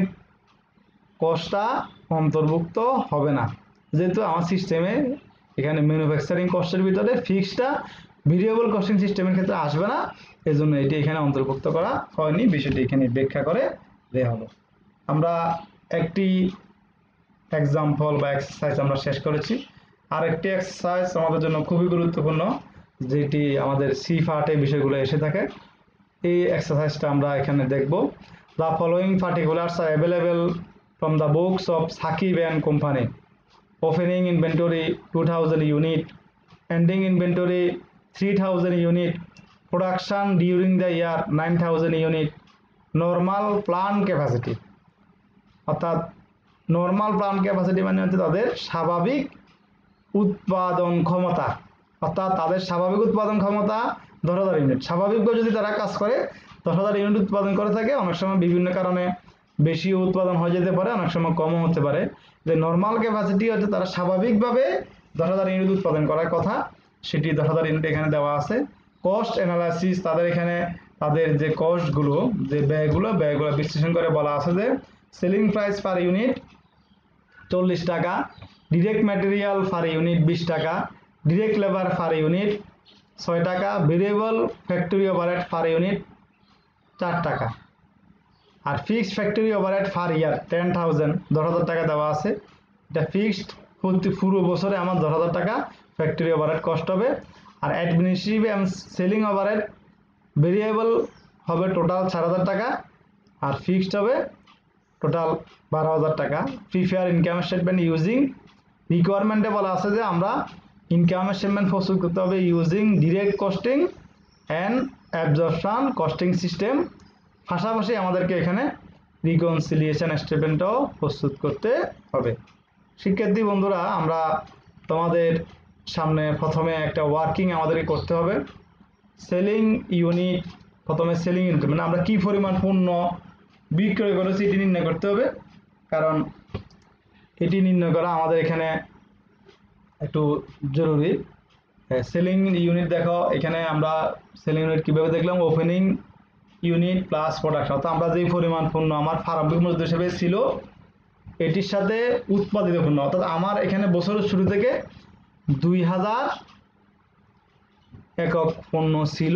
কস্টটা অন্তর্ভুক্ত হবে না, যেহেতু আমার সিস্টেমে এখানে ম্যানুফ্যাকচারিং কস্টের ভিতরে ফিক্সডটা ভেরিয়েবল কস্টিং সিস্টেমের ক্ষেত্রে আসবে না, এজন্য এটি এখানে অন্তর্ভুক্ত করা হয়নি। বিষয়টি এখানে ব্যাখ্যা করে দেওয়া হলো। আমরা একটি এক্সাম্পল বা এক্সারসাইজ আমরা শেষ করেছি। আরেকটি এক্সারসাইজ আমাদের জন্য খুবই গুরুত্বপূর্ণ, যেটি আমাদের সি পার্টে বিষয়গুলো এসে থাকে। এই এক্সারসাইজটা আমরা এখানে দেখব। The following particulars are available from the books of Sakib and company. Opening inventory 2000 unit, ending inventory 3000 unit, production during the year 9000 unit, normal plant capacity. অর্থাৎ নর্মাল প্ল্যান্ট ক্যাপাসিটি মানে হচ্ছে তাদের স্বাভাবিক উৎপাদন ক্ষমতা, অর্থাৎ তাদের স্বাভাবিক উৎপাদন ক্ষমতা 10,000 ইউনিট। স্বাভাবিকভাবে যদি তারা কাজ করে 10,000 ইউনিট উৎপাদন করে থাকে, অনেক সময় বিভিন্ন কারণে বেশি উৎপাদন হয়ে যেতে পারে, অনেক সময় কমও হতে পারে। যে নর্মাল ক্যাপাসিটি হচ্ছে তারা স্বাভাবিকভাবে 10,000 ইউনিট উৎপাদন করার কথা, সেটি 10,000 ইউনিট এখানে দেওয়া আছে। কস্ট অ্যানালাইসিস, তাদের এখানে তাদের যে কস্টগুলো, যে ব্যয়গুলো বিশ্লেষণ করে বলা আছে যে সেলিং প্রাইস পার ইউনিট 40 টাকা, ডিরেক্ট ম্যাটেরিয়াল পার ইউনিট 20 টাকা, ডিরেক্ট লেবার পার ইউনিট 6 টাকা, variable factory overhead per unit 4 টাকা, আর ফিক্সড ফ্যাক্টরি ওভারহেড পার ইয়ার 10,000 টাকা দেওয়া আছে। এটা ফিক্সড, পুরো বছরে আমার 10,000 টাকা ফ্যাক্টরি ওভারহেড কস্ট হবে। আর administrative and selling overhead variable হবে টোটাল 4,000 টাকা, আর ফিক্সড হবে টোটাল 12,000 টাকা। প্রিপেয়ার ইনকাম স্টেটমেন্ট ইউজিং, রিকোয়ারমেন্টে বলা আছে যে আমরা ইনকাম স্টেটমেন্ট প্রস্তুত করতে হবে using direct costing and absorption costing system. পাশাপাশি আমাদেরকে এখানে রিকনসিলিয়েশন স্টেটমেন্টও প্রস্তুত করতে হবে। শিক্ষার্থী বন্ধুরা, আমরা তোমাদের সামনে প্রথমে একটা ওয়ার্কিং আমাদেরকে করতে হবে। সেলিং ইউনিট, প্রথমে সেলিং ইউনিট মানে আমরা কি পরিমাণ পণ্য বিক্রয় করেছি এটি নির্ণয় করতে হবে, কারণ এটি নির্ণয় করা আমাদের এখানে একটু জরুরি। সেলিং ইউনিট দেখো, এখানে আমরা সেলিং ইউনিট কীভাবে দেখলাম, ওপেনিং ইউনিট প্লাস প্রোডাকশন, অর্থাৎ আমরা যেই পরিমাণ পণ্য আমার প্রারম্ভিক মজুদ হিসেবে ছিল এটির সাথে উৎপাদিত পণ্য, অর্থাৎ আমার এখানে বছরের শুরু থেকে 2000 একক পণ্য ছিল,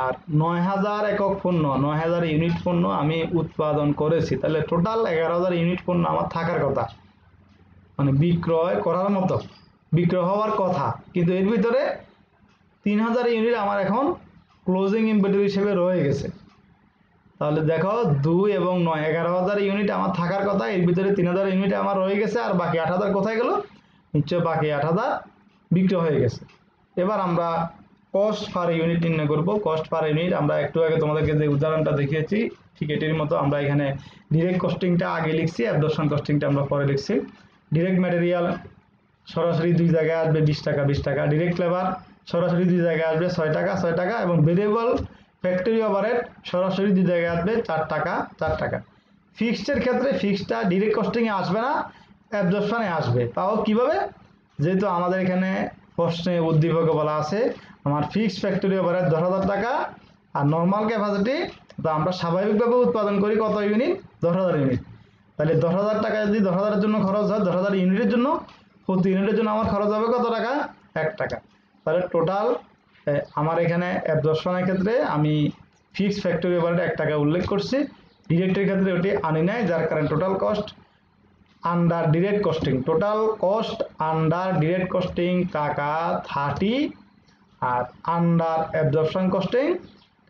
আর 9000 একক পণ্য, 9000 ইউনিট পণ্য আমি উৎপাদন করেছি। তাহলে টোটাল 11,000 ইউনিট পণ্য আমার থাকার কথা, মানে বিক্রয় করার মতো, বিক্রয় হওয়ার কথা, কিন্তু এর ভিতরে 3,000 ইউনিট আমার এখন ক্লোজিং ইনভেন্টরি হিসেবে রয়ে গেছে। তাহলে দেখো 2 এবং 9, 11,000 ইউনিট আমার থাকার কথা, এর ভিতরে 3,000 ইউনিট আমার রয়ে গেছে, আর বাকি 8,000 কোথায় গেল? নিশ্চয় বাকি 8,000 বিক্রয় হয়ে গেছে। এবার আমরা কস্ট পার ইউনিট নির্ণয় করব। কস্ট পার ইউনিট আমরা একটু আগে তোমাদেরকে যে উদাহরণটা দেখিয়েছি ঠিক এটির মতো আমরা এখানে ডিরেক্ট কস্টিংটা আগে লিখছি, অ্যাবজর্পশন কস্টিংটা আমরা পরে লিখছি। ডিরেক্ট ম্যাটেরিয়াল সরাসরি দুই জায়গায় আসবে 20 টাকা 20 টাকা, ডিরেক্ট লেবার সরাসরি দুই জায়গায় আসবে 6 টাকা 6 টাকা, এবং ভেরিয়েবল ফ্যাক্টরি ওভারহেড সরাসরি দুই জায়গায় আসবে 4 টাকা 4 টাকা। ফিক্সডের ক্ষেত্রে ফিক্সডটা ডিরেক্ট কস্টিংয়ে আসবে না, অ্যাবজর্পশনে আসবে। তাও কিভাবে? যেহেতু আমাদের এখানে প্রশ্নে উদ্দীপকে বলা আছে আমার ফিক্সড ফ্যাক্টরি ওভারহেড 10,000 টাকা, আর নর্মাল ক্যাপাসিটি তো আমরা স্বাভাবিকভাবে উৎপাদন করি কত ইউনিট? 10,000 ইউনিট। তাহলে 10,000 টাকা যদি 10,000-এর জন্য খরচ হয়, 10,000 ইউনিটের জন্য, প্রতি ইউনিটের জন্য আমার খরচ হবে কত টাকা? 1 টাকা। তাহলে টোটাল আমার এখানে অ্যাবজর্পশনের ক্ষেত্রে আমি ফিক্সড ফ্যাক্টরি ওভারহেড 1 টাকা উল্লেখ করছি, ডিরেক্টের ক্ষেত্রে ওটি আনি নাই, যার কারণে total cost under direct costing, total cost under direct costing টাকা 30, আর আন্ডার অ্যাবজর্পশন কস্টিং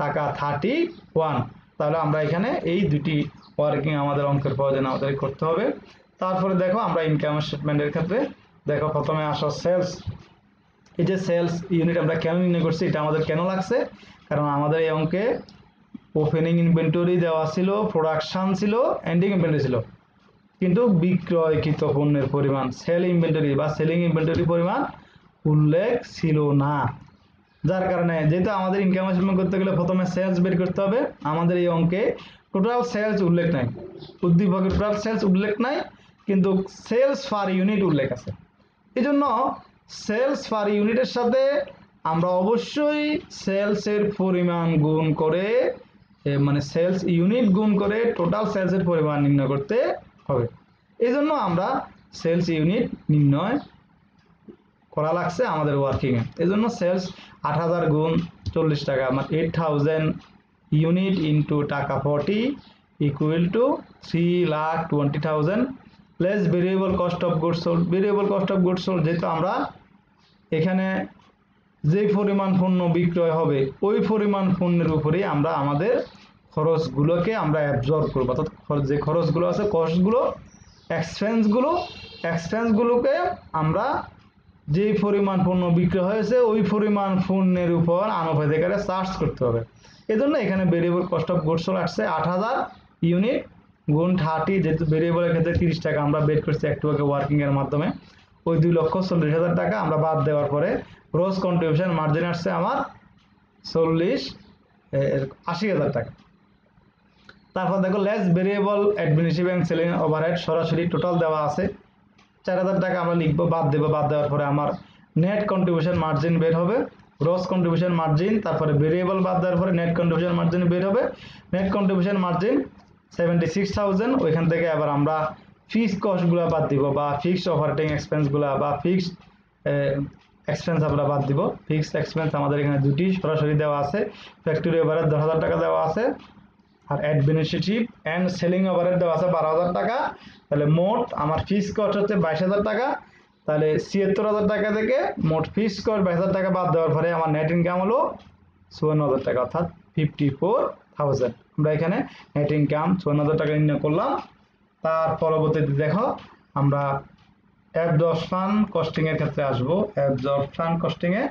টাকা 31। তাহলে আমরা এখানে এই দুটি ওয়ার্কিং আমাদের অঙ্কের প্রয়োজন আমাদের করতে হবে। তারপরে দেখো আমরা ইনকাম স্টেটমেন্টের ক্ষেত্রে দেখো প্রথমে আসো সেলস। এই যে সেলস ইউনিট আমরা কেন নির্ণয় করছি, এটা আমাদের কেন লাগছে? কারণ আমাদের এই অঙ্কে ওপেনিং ইনভেন্টরি দেওয়া ছিল, প্রোডাকশন ছিল, এন্ডিং ইনভেন্টরি ছিল, কিন্তু বিক্রয়কৃত পণ্যের পরিমাণ সেল ইনভেন্টরি বা সেলিং ইনভেন্টরি পরিমাণ উল্লেখ ছিল না। যার কারণে যেহেতু আমাদের ইনকাম স্টেটমেন্ট করতে গেলে প্রথমে সেলস বের করতে হবে, আমাদের এই অঙ্কে টোটাল সেলস উল্লেখ নাই, উদ্দীপকের টোটাল সেলস উল্লেখ নাই, কিন্তু সেলস পার ইউনিট উল্লেখ আছে। এই জন্য সেলস পার ইউনিটের সাথে আমরা অবশ্যই সেলসের পরিমাণ গুণ করে, মানে সেলস ইউনিট গুণ করে টোটাল সেলসের পরিমাণ নির্ণয় করতে হবে। এই জন্য আমরা সেলস ইউনিট নির্ণয় করা লাগছে আমাদের ওয়ার্কিংয়ে। এই জন্য সেলস 8000 গুণ 40 টাকা, মানে 8000 ইউনিট ইন্টু টাকা 40 equal to 3,20,000 plus variable cost of goods sold. Variable cost of goods sold যেহেতু আমরা এখানে যে পরিমাণ পণ্য বিক্রয় হবে ওই পরিমাণ পণ্যের উপরেই আমরা আমাদের খরচগুলোকে আমরা অ্যাবজর্ব করবো, অর্থাৎ যে খরচগুলো আছে কস্টগুলো, এক্সপেন্সগুলোকে আমরা যে পরিমাণ পণ্য বিক্রয় হয়েছে ওই পরিমাণ পণ্যের উপর আনুপাতিক হারে চার্জ করতে হবে। এজন্য এখানে variable cost of goods sold আসছে 8000 ইউনিট গুণ 30, যেহেতু ভেরিয়েবলের ক্ষেত্রে 30 টাকা আমরা বের করছি একটু আগে ওয়ার্কিং এর মাধ্যমে, ওই 2,40,000 টাকা আমরা বাদ দেওয়ার পরে গ্রস কন্ট্রিবিউশন মার্জিন আসছে আমার 80,000 টাকা। তারপর দেখো less variable administrative and selling overhead সরাসরি টোটাল দেওয়া আছে 4000 টাকা আমরা লিখবো, বাদ দেবো, বাদ দেওয়ার পরে আমার নেট কন্ট্রিবিউশন মার্জিন বের হবে, গ্রস কন্ট্রিবিউশন মার্জিন, তারপরে ভেরিয়েবল বাদ দেওয়ার পরে নেট কন্ট্রিবিউশন মার্জিন বের হবে। Net contribution margin 76,000। ওইখান থেকে আবার আমরা ফিক্সড কস্টগুলো বাদ দিব বা ফিক্সড অপারেটিং এক্সপেন্সগুলো বা ফিক্সড এক্সপেন্স আমরা বাদ দিব। ফিক্সড এক্সপেন্স আমাদের এখানে দুটি সরাসরি দেওয়া আছে, ফ্যাক্টরি ওভারহেড 10,000 টাকা দেওয়া আছে, আর অ্যাডমিনিস্ট্রেটিভ অ্যান্ড সেলিং ওভারহেড দেওয়া আছে 12,000 টাকা। তাহলে মোট আমার ফিক্সড কস্ট হচ্ছে 22,000 টাকা। তাহলে 76,000 টাকা থেকে মোট ফিক্সড কস্ট 22,000 টাকা বাদ দেওয়ার পরে আমার নেট ইনকাম হলো 54,000 টাকা, অর্থাৎ 54,000। আমরা এখানে নেট ইনকাম 54,000 টাকা নির্ণয় করলাম। তার পরবর্তীতে দেখো আমরা অ্যাবজর্পশন কস্টিং এর ক্ষেত্রে আসবো। অ্যাবজর্পশন কস্টিং এ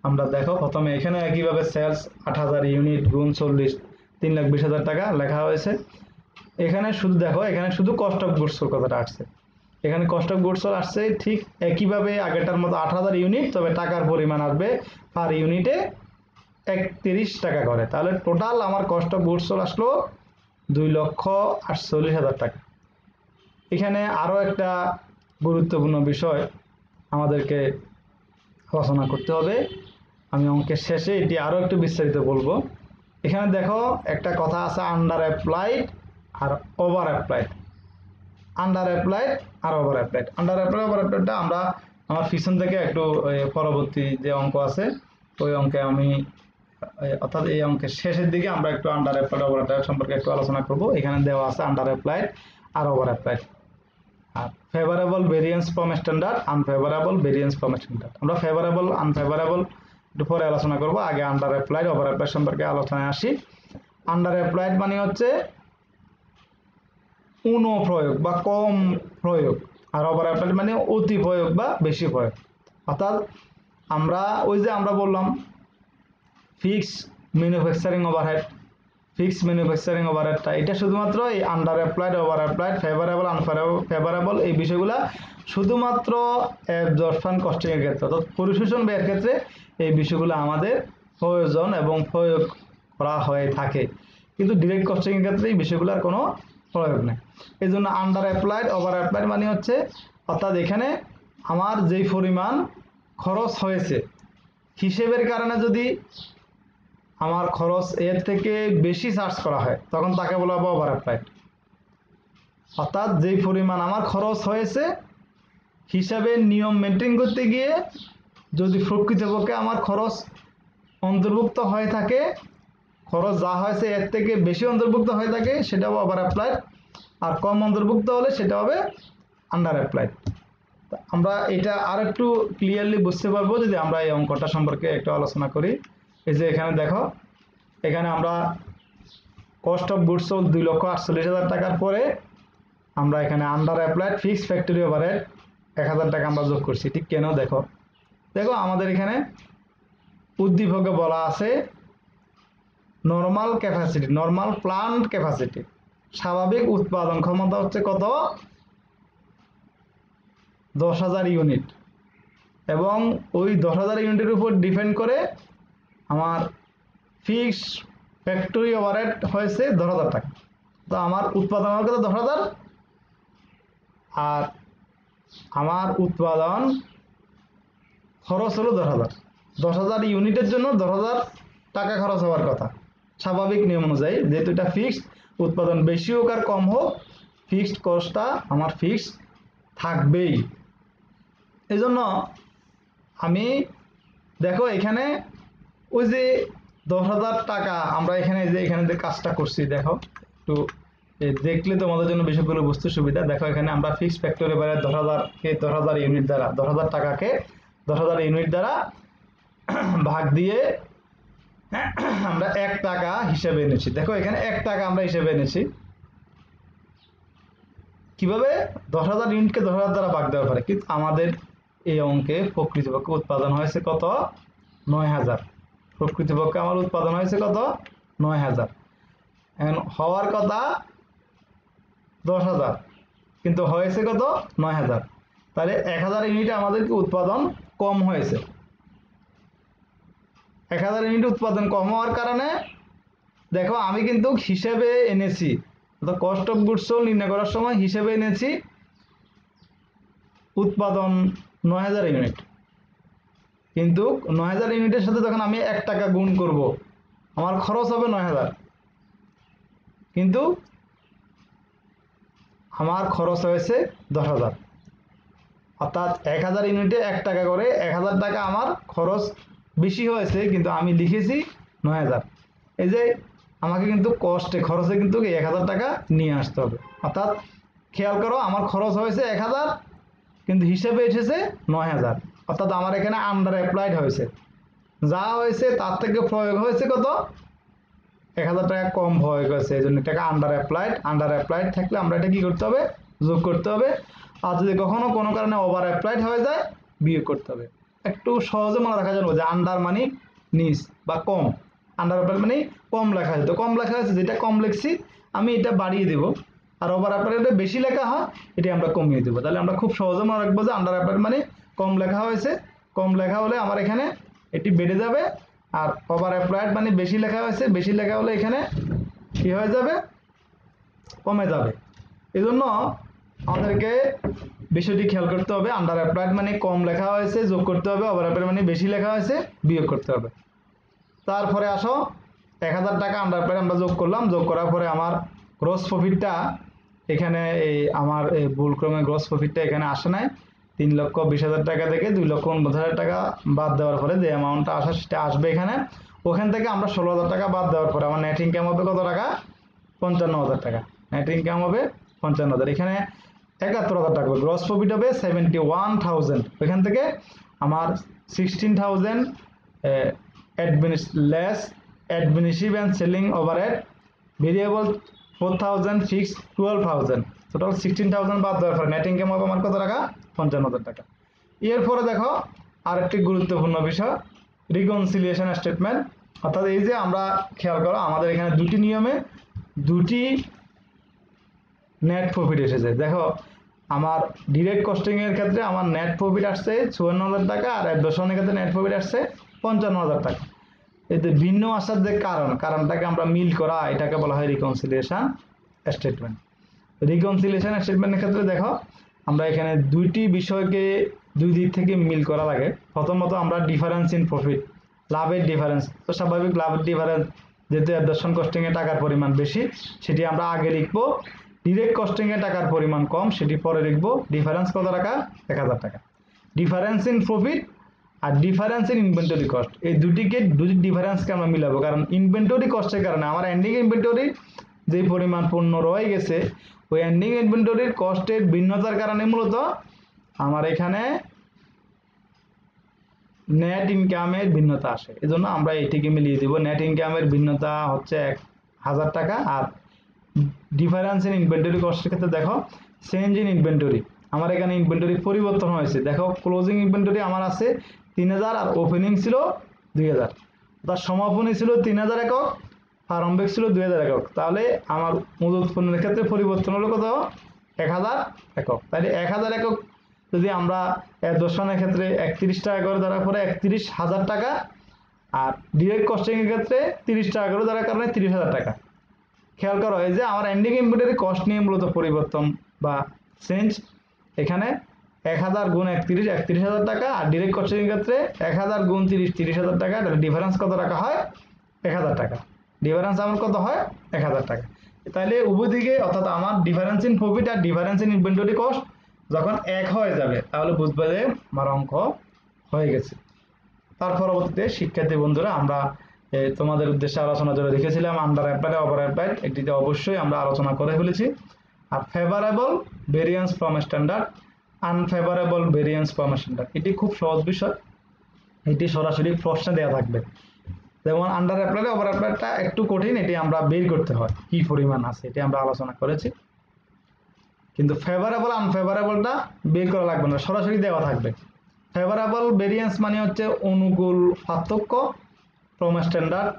আমরা দেখো প্রথমে এখানে একইভাবে সেলস 8000 ইউনিট গুণ 40 3,20,000 টাকা লেখা হয়েছে। এখানে শুধু দেখো এখানে শুধু কস্ট অফ গুডস সোল্ড কথাটা আসছে, এখানে কস্ট অফ গুডস সোল্ড আসছে ঠিক একইভাবে আগেরটার মতো 8000 ইউনিট, তবে টাকার পরিমাণ আসবে পার ইউনিটে 31 টাকা করে। তাহলে টোটাল আমার কস্ট অফ গুডস সোল্ড আসলো 2,48,000 টাকা। এখানে আরও একটা গুরুত্বপূর্ণ বিষয় আমাদেরকে আলোচনা করতে হবে, আমি অঙ্কের শেষে এটি আরও একটু বিস্তারিত বলবো। এখানে দেখো একটা কথা আছে আন্ডার অ্যাপ্লাইড আর ওভার অ্যাপ্লাইড। আন্ডার অ্যাপ্লাইড আর over applied, under applied over অ্যাপ্লাইডটা আমরা আমার পিছন থেকে একটু পরবর্তী যে অঙ্ক আছে ওই অঙ্কে আমি, অর্থাৎ এই অঙ্কের শেষের দিকে আমরা একটু আন্ডার অ্যাপ্লাইড ওভার অ্যাপ্লাইড সম্পর্কে একটু আলোচনা করব। এখানে দেওয়া আছে আন্ডার অ্যাপ্লাইড আর ওভার অ্যাপ্লাইড, আর favourable variance from standard, unfavourable variance from standard. আমরা ফেভারেবল আনফেভারেবল একটু পরে আলোচনা করব, আগে আন্ডার অ্যাপ্লাইড ওভার অ্যাপ্লাইড সম্পর্কে আলোচনায় আসি। আন্ডার অ্যাপ্লাইড মানে হচ্ছে অনুপ্রয়োগ বা কম প্রয়োগ, আর ওভার অ্যাপ্লাইড মানে অতি প্রয়োগ বা বেশি প্রয়োগ। অর্থাৎ আমরা ওই যে আমরা বললাম fixed manufacturing overhead, fixed manufacturing ওভারহেডটা এটা শুধুমাত্র এই under applied over applied favourable unfavourable এই বিষয়গুলো শুধুমাত্র অ্যাবজর্পশন কস্টিং এর ক্ষেত্রে, অর্থাৎ পরিশোষণ ব্যয়ের ক্ষেত্রে এই বিষয়গুলো আমাদের প্রয়োজন এবং প্রয়োগ করা হয়ে থাকে, কিন্তু ডিরেক্ট কস্টিং এর ক্ষেত্রে এই বিষয়গুলোর কোনো প্রয়োগ নেই। এই জন্য আন্ডার অ্যাপ্লাইড ওভার অ্যাপ্লাইড মানে হচ্ছে, অর্থাৎ এখানে আমার যেই পরিমাণ খরচ হয়েছে হিসেবের কারণে যদি আমার খরচ এর থেকে বেশি চার্জ করা হয় তখন তাকে বলা হবে ওভার অ্যাপ্লাইড। অর্থাৎ যেই পরিমাণ আমার খরচ হয়েছে হিসাবের নিয়ম মেনটেন করতে গিয়ে যদি প্রকৃতপক্ষে আমার খরচ অন্তর্ভুক্ত হয়ে থাকে, খরচ যা হয়েছে এর থেকে বেশি অন্তর্ভুক্ত হয়ে থাকে সেটা হবে ওভার অ্যাপ্লাইড, আর কম অন্তর্ভুক্ত হলে সেটা হবে আন্ডার অ্যাপ্লাইড। আমরা এটা আর একটু ক্লিয়ারলি বুঝতে পারবো যদি আমরা এই অঙ্কটা সম্পর্কে একটু আলোচনা করি। এই যে এখানে দেখো এখানে আমরা কস্ট অফ গুডস সোল্ড 2,48,000 টাকার পরে আমরা এখানে under applied fixed factory overhead 1,000 টাকা আমরা যোগ করছি। ঠিক কেন দেখো আমাদের এখানে উদ্দীপকে বলা আছে normal capacity, normal plant capacity, স্বাভাবিক উৎপাদন ক্ষমতা হচ্ছে কত? 10,000 ইউনিট। এবং ওই 10,000 ইউনিটের উপর ডিপেন্ড করে আমার ফিক্স ফ্যাক্টরি ওভারহেড হয়েছে 10,000 টাকা। তো আমার উৎপাদন হলো কত? 10,000। আর আমার উৎপাদন খরচ হলো 10,000। 10,000 ইউনিটের জন্য 10,000 টাকা খরচ হওয়ার কথা স্বাভাবিক নিয়ম অনুযায়ী, যেহেতু এটা ফিক্সড। উৎপাদন বেশি হোক আর কম হোক, ফিক্সড কস্টটা আমার ফিক্সড থাকবেই। এই জন্য আমি দেখো এখানে ওই যে 10,000 টাকা আমরা এখানে যে কাজটা করছি, দেখো একটু দেখলে তোমাদের জন্য বিষয়গুলো বুঝতে সুবিধা। দেখো এখানে আমরা ফিক্সড ফ্যাক্টরি বাইরে 10,000 ইউনিট দ্বারা 10,000 টাকাকে 10,000 ইউনিট দ্বারা ভাগ দিয়ে আমরা 1 টাকা হিসেবে এনেছি। দেখো এখানে 1 টাকা আমরা হিসেবে এনেছি। কিভাবে? 10,000 ইউনিটকে 10,000 দ্বারা ভাগ দেওয়া পারে, কিন্তু আমাদের এই অঙ্কে প্রকৃতপক্ষে উৎপাদন হয়েছে কত? 9,000। প্রকৃতপক্ষে আমার উৎপাদন হয়েছে কত? 9,000। এখন হওয়ার কথা 10,000, কিন্তু হয়েছে কত? 9,000। তাহলে 1,000 ইউনিটে আমাদেরকে উৎপাদন কম হয়েছে। 1,000 ইউনিট উৎপাদন কম হওয়ার কারণে দেখো আমি কিন্তু হিসেবে এনেছি, কস্ট অফ গুডস সোল্ড নির্ণয় করার সময় হিসেবে এনেছি উৎপাদন 9,000 ইউনিট। কিন্তু 9,000 ইউনিটের সাথে যখন আমি 1 টাকা গুণ করব, আমার খরচ হবে 9,000, কিন্তু আমার খরচ হয়েছে 10,000। অর্থাৎ 1,000 ইউনিটে 1 টাকা করে 1,000 টাকা আমার খরচ বেশি হয়েছে, কিন্তু আমি লিখেছি 9,000। এই যে আমাকে কিন্তু খরচে কিন্তু 1,000 টাকা নিয়ে আসতে হবে। অর্থাৎ খেয়াল করো, আমার খরচ হয়েছে 1,000, কিন্তু হিসেবে এসেছে 9,000। অর্থাৎ আমার এখানে আন্ডার অ্যাপ্লাইড হয়েছে, যা হয়েছে তার থেকে প্রয়োগ হয়েছে কত? 1,000 টাকা কম প্রয়োগ হয়েছে, এই জন্য এটাকে আন্ডার অ্যাপ্লাইড। আন্ডার অ্যাপ্লাইড থাকলে আমরা এটা কি করতে হবে? যোগ করতে হবে। আর যদি কখনো কোনো কারণে ওভার অ্যাপ্লাইড হয়ে যায়, বিয়োগ করতে হবে। একটু সহজে মনে রাখা যাবে যে আন্ডার মানে নিচ বা কম, আন্ডার অ্যাপ্লাইড মানে কম লেখা হয়েছে। তো কম লেখা হয়েছে, যেটা কম লিখছি আমি এটা বাড়িয়ে দেবো, আর ওভার অ্যাপ্লাইডে বেশি লেখা হয় এটা আমরা কমিয়ে দেবো। তাহলে আমরা খুব সহজে মনে রাখবো যে আন্ডার অ্যাপ্লাইড মানে কম লেখা হয়েছে। কম লেখা হলে আমার এখানে এটি বেড়ে যাবে, আর ওভার অ্যাপ্লাইড মানে বেশি লেখা হয়েছে, বেশি লেখা হলে এখানে কি হয়ে যাবে? কমে যাবে। এই জন্য আমাদেরকে বিষয়টি খেয়াল করতে হবে। আন্ডার অ্যাপ্লাইড মানে কম লেখা হয়েছে, যোগ করতে হবে। ওভার অ্যাপ্লাইড মানে বেশি লেখা হয়েছে, বিয়োগ করতে হবে। তারপরে আসো 1,000 টাকা আন্ডার অ্যাপ্লাইড আমরা যোগ করলাম। যোগ করার পরে আমার গ্রস প্রফিটটা এখানে আমার ভুলক্রমে গ্রস প্রফিটটা এখানে আসে নাই। 3,20,000 টাকা থেকে 2,49,000 টাকা বাদ দেওয়ার পরে যে অ্যামাউন্টটা আসে সেটা আসবে এখানে। ওখান থেকে আমরা 16,000 টাকা বাদ দেওয়ার পরে আমার নেট ইনকাম হবে কত টাকা? 55,000 টাকা। নেট ইনকাম হবে 55,000। এখানে 71,000 টাকা গ্রস প্রফিট হবে 71,000। ওইখান থেকে আমার 16,000 less administrative and selling overhead, variable 4,000, fixed 12,000, total 16,000 বাদ দেওয়ার পরে নেট ইনকাম হবে আমার কত টাকা? 55,000 টাকা। এরপরে দেখো আরেকটি গুরুত্বপূর্ণ বিষয়, রিকনসিলিয়েশন স্টেটমেন্ট। অর্থাৎ এই যে আমরা খেয়াল করো আমাদের এখানে দুটি নিয়মে দুটি নেট প্রফিট এসেছে। দেখো আমার ডিরেক্ট কস্টিং এর ক্ষেত্রে আমার নেট প্রফিট আসছে 54,000 টাকা, আর অ্যাডমিশনের ক্ষেত্রে নেট প্রফিট আসছে 55,000 টাকা। এতে ভিন্ন আসার যে কারণটাকে আমরা মিল করা, এটাকে বলা হয় রিকনসিলিয়েশন স্টেটমেন্ট। রিকনসিলিয়েশন স্টেটমেন্টের ক্ষেত্রে দেখো আমরা এখানে দুইটি বিষয়কে দুই দিক থেকে মিল করা লাগে। প্রথমত আমরা ডিফারেন্স ইন প্রফিট, লাভের ডিফারেন্স। তো স্বাভাবিক লাভের ডিফারেন্স, যেহেতু অ্যাডমিশন কস্টিং এ টাকার পরিমাণ বেশি সেটি আমরা আগে লিখবো, ডিরেক্ট কস্টিং এ টাকার পরিমাণ কম সেটি পরে লিখবো। ডিফারেন্স কত টাকা? 1,000 টাকা। ডিফারেন্স ইন প্রফিট আর ডিফারেন্স ইন ইনভেন্টরি কস্ট, এই দুটি ডিফারেন্সকে আমরা মিলাবো। কারণ ইনভেন্টরি কস্টের কারণে আমার এন্ডিং ইনভেন্টরি যে পরিমাণ পণ্য রয়ে গেছে, ওই এন্ডিং ইনভেন্টরির কস্টের ভিন্নতার কারণে মূলত আমার এখানে নেট ইনকামের ভিন্নতা আসে। এজন্য আমরা এটিকে মিলিয়ে দিব। নেট ইনকামের ভিন্নতা হচ্ছে 1,000 টাকা। আর ডিফারেন্স ইন ইনভেন্টরি কস্টের ক্ষেত্রে দেখো চেঞ্জ ইন ইনভেন্টরি, আমার এখানে ইনভেন্টরি পরিবর্তন হয়েছে। দেখো ক্লোজিং ইনভেন্টরি আমার আছে 3,000 আর ওপেনিং ছিল 2,000, তার সমাপনী ছিল 3,000 একক প্রারম্ভিক ছিল 2000 একক, তাহলে আমার মূল উৎপন্নের ক্ষেত্রে পরিবর্তন হলো কত? 1000 একক। তাহলে 1000 একক যদি আমরা দর্শনের ক্ষেত্রে 31 টাকা করে ধরার পরে 31,000 টাকা, আর ডিরেক্ট কস্টিং এর ক্ষেত্রে 30 টাকা করে ধরার কারণে 30,000 টাকা। খেয়াল করো, এই যে আমার এন্ডিং ইনভেন্টরি কস্ট নিয়ে মূলত পরিবর্তন বা চেঞ্জ। এখানে 1000 গুণ 31 31,000 টাকা, আর ডিরেক্ট কস্টিং এর ক্ষেত্রে 1000 গুণ 30 30,000 টাকা। তাহলে ডিফারেন্স কত রাখা হয়? 1000 টাকা। ডিফারেন্স আমার কত হয়? 1000 টাকা। তাহলে উভয় দিকে, অর্থাৎ আমার ডিফারেন্স ইন প্রফিট আর ডিফারেন্স ইন ইনভেন্টরি কস্ট যখন এক হয়ে যাবে, তাহলে বুঝবে যে আমার অঙ্ক হয়ে গেছে। তার পরবর্তীতে শিক্ষার্থী বন্ধুরা, আমরা তোমাদের উদ্দেশ্যে আলোচনা করে রেখেছিলাম আন্ডার অ্যাপ্লাইড ওভার অ্যাপ্লাইড, এটিতে অবশ্যই আমরা আলোচনা করে ফেলেছি। আর favourable variance from standard, unfavourable variance from standard, এটি খুব সহজ বিষয়, এটি সরাসরি প্রশ্নে দেওয়া থাকবে। যেমন আন্ডার অ্যাপ্লাইড ওভার অ্যাপ্লাইডটা একটু কঠিন, এটি আমরা বের করতে হয় কি পরিমাণ আছে, এটি আমরা আলোচনা করেছি। কিন্তু ফেভারেবল আনফেভারেবলটা বের করা লাগবে না, সরাসরি দেওয়া থাকবে। ফেভারেবল ভেরিয়েন্স মানে হচ্ছে অনুকূল পার্থক্য ফ্রম স্ট্যান্ডার্ড,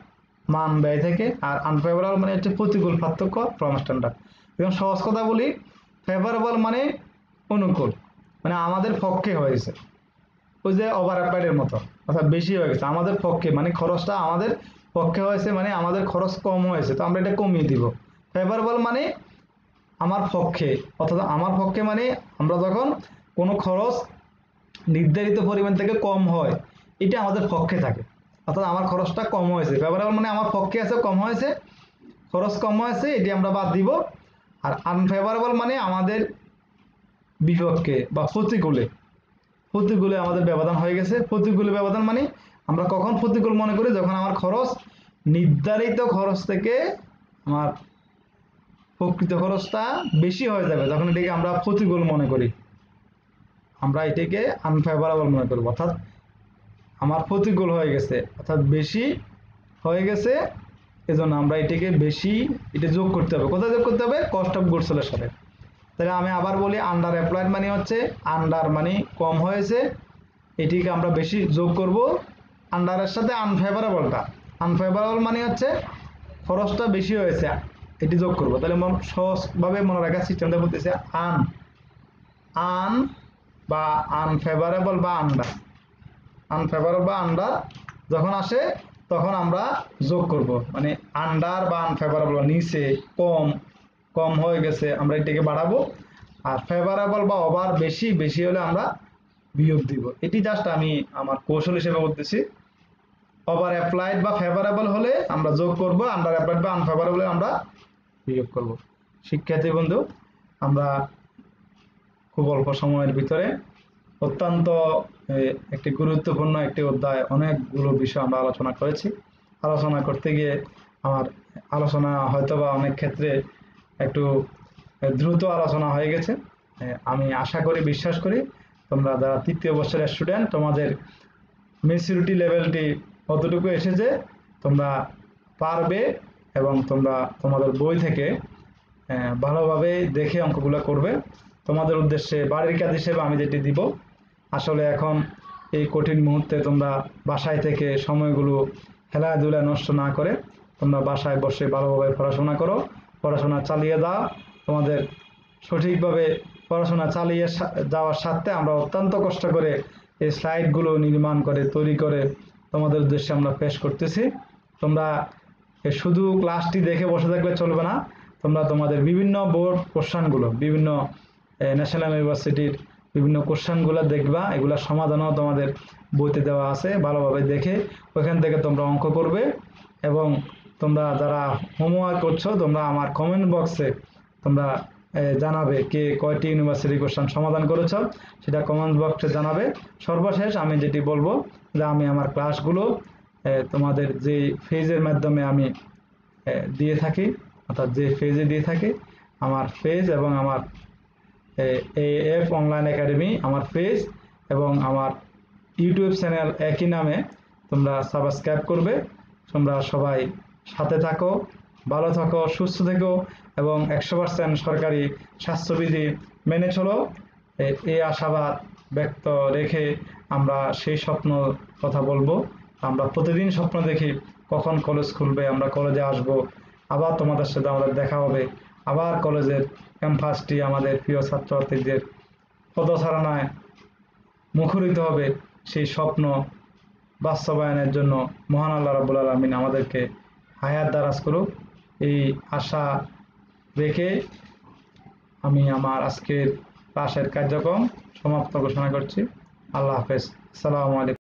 মান ব্যয় থেকে, আর আনফেভারেবল মানে হচ্ছে প্রতিকূল পার্থক্য ফ্রম স্ট্যান্ডার্ড। এবং সহজ কথা বলি, ফেভারেবল মানে অনুকূল, মানে আমাদের পক্ষে হয়েছে, ওই যে ওভার অ্যাপ্লাইডের মতো, অর্থাৎ বেশি হয়ে গেছে আমাদের পক্ষে, মানে খরচটা আমাদের পক্ষে হয়েছে, মানে আমাদের খরচ কম হয়েছে, তো আমরা এটা কমিয়ে দিব। ফেভারেবল মানে আমার পক্ষে, অর্থাৎ আমার পক্ষে মানে আমরা যখন কোনো খরচ নির্ধারিত পরিমাণ থেকে কম হয়, এটা আমাদের পক্ষে থাকে, অর্থাৎ আমার খরচটা কম হয়েছে। ফেভারেবল মানে আমার পক্ষে আছে, কম হয়েছে, খরচ কম হয়েছে, এটি আমরা বাদ দিব। আর আনফেভারেবল মানে আমাদের বিপক্ষে বা প্রতিকূলে, প্রতিকূলে আমাদের ব্যবধান হয়ে গেছে। প্রতিকূলে ব্যবধান মানে আমরা কখন প্রতিকূল মনে করি? যখন আমার খরচ নির্ধারিত খরচ থেকে আমার প্রকৃত খরচটা বেশি হয়ে যাবে, তখন এটাকে আমরা প্রতিকূল মনে করি, আমরা এটাকে আনফেভারেবল মনে করব। অর্থাৎ আমার প্রতিকূল হয়ে গেছে, অর্থাৎ বেশি হয়ে গেছে, এজন্য আমরা এটাকে বেশি, এটা যোগ করতে হবে। কোথায় যোগ করতে হবে? কস্ট অফ গুডস সোল্ডের সাথে। তাহলে আমি আবার বলি, আন্ডার অ্যাপ্লাইড মানে হচ্ছে আন্ডার মানে কম হয়েছে, এটিকে আমরা বেশি যোগ করব আন্ডারের সাথে আনফেভারেবলটা। আনফেভারেবল মানে হচ্ছে খরচটা বেশি হয়েছে, এটি যোগ করব। তাহলে সহজভাবে মনে রাখার সিস্টেমটা বলতেছে আন বা আনফেভারেবল বা আন্ডার। আনফেভারেবল বা আন্ডার যখন আসে তখন আমরা যোগ করব, মানে আন্ডার বা আনফেভারেবল নিচে, কম, কম হয়ে গেছে, আমরা এটাকে বাড়াবো। আর ফেভারেবল বা ওভার, বেশি, বেশি হলে আমরা বিয়োগ দিব। এটি জাস্ট আমি আমার কৌশল হিসেবে বলতেছি। ওভার অ্যাপ্লাইড বা ফেভারেবল হলে আমরা যোগ করব, আন্ডার অ্যাপ্লাইড বা আনফেভারেবল হলে আমরা বিয়োগ করব। শিক্ষার্থী বন্ধু, আমরা খুব অল্প সময়ের ভিতরে অত্যন্ত একটি গুরুত্বপূর্ণ একটি অধ্যায়, অনেকগুলো বিষয় আমরা আলোচনা করেছি। আলোচনা করতে গিয়ে আমার আলোচনা হয়তোবা অনেক ক্ষেত্রে একটু দ্রুত আলোচনা হয়ে গেছে। আমি আশা করি, বিশ্বাস করি তোমরা যারা তৃতীয় বর্ষের স্টুডেন্ট, তোমাদের ম্যাচুরিটি লেভেলটি কতটুকু এসেছে, তোমরা পারবে, এবং তোমরা তোমাদের বই থেকে ভালোভাবে দেখে অঙ্কগুলো করবে। তোমাদের উদ্দেশ্যে বাড়ির কাজ হিসেবে আমি যেটি দিব, আসলে এখন এই কঠিন মুহূর্তে তোমরা বাসায় থেকে সময়গুলো খেলাধুলা নষ্ট না করে তোমরা বাসায় বসে ভালোভাবে পড়াশোনা করো, পড়াশোনা চালিয়ে দাও। তোমাদের সঠিকভাবে পড়াশোনা চালিয়ে যাওয়ার সাথে আমরা অত্যন্ত কষ্ট করে এই স্লাইডগুলো নির্মাণ করে তৈরি করে তোমাদের উদ্দেশ্যে আমরা পেশ করতেছি। তোমরা শুধু ক্লাসটি দেখে বসে থাকলে চলবে না, তোমরা তোমাদের বিভিন্ন বোর্ড কোশ্চেনগুলো, বিভিন্ন ন্যাশনাল ইউনিভার্সিটির বিভিন্ন কোশ্চেনগুলো দেখবা, এগুলোর সমাধানও তোমাদের বইতে দেওয়া আছে, ভালোভাবে দেখে ওইখান থেকে তোমরা অঙ্ক করবে। এবং তোমরা যারা হোমওয়ার্ক করছো, তোমরা আমার কমেন্ট বক্সে তোমরা জানাবে কে কয়টি ইউনিভার্সিটি কোশ্চেন সমাধান করেছো, সেটা কমেন্ট বক্সে জানাবে। সর্বশেষ আমি যেটি বলবো, যে আমি আমার ক্লাসগুলো তোমাদের যে ফেজের মাধ্যমে আমি দিয়ে থাকি, অর্থাৎ যে ফেজে দিয়ে থাকি, আমার ফেজ এবং আমার AF অনলাইন একাডেমি আমার ফেজ এবং আমার ইউটিউব চ্যানেল একই নামে তোমরা সাবস্ক্রাইব করবে। তোমরা সবাই সাথে থাকো, ভালো থাকো, সুস্থ থেকো এবং 100% সরকারি স্বাস্থ্যবিধি মেনে চলো, এই আশাবাদ ব্যক্ত রেখে আমরা সেই স্বপ্ন কথা বলবো। আমরা প্রতিদিন স্বপ্ন দেখি কখন কলেজ খুলবে, আমরা কলেজে আসব, আবার তোমাদের সাথে আমাদের দেখা হবে, আবার কলেজের ক্যাম্পাসটি আমাদের প্রিয় ছাত্রছাত্রীদের পদচারণায় মুখরিত হবে। সেই স্বপ্ন বাস্তবায়নের জন্য মহান আল্লাহ রাব্বুল আলামিন আমাদেরকে হায়াত দারাজ করুক, এই আশা রেখে আমি আমার আজকের ক্লাসের কার্যক্রম সমাপ্ত ঘোষণা করছি। আল্লাহ হাফেজ। আসসালামু আলাইকুম।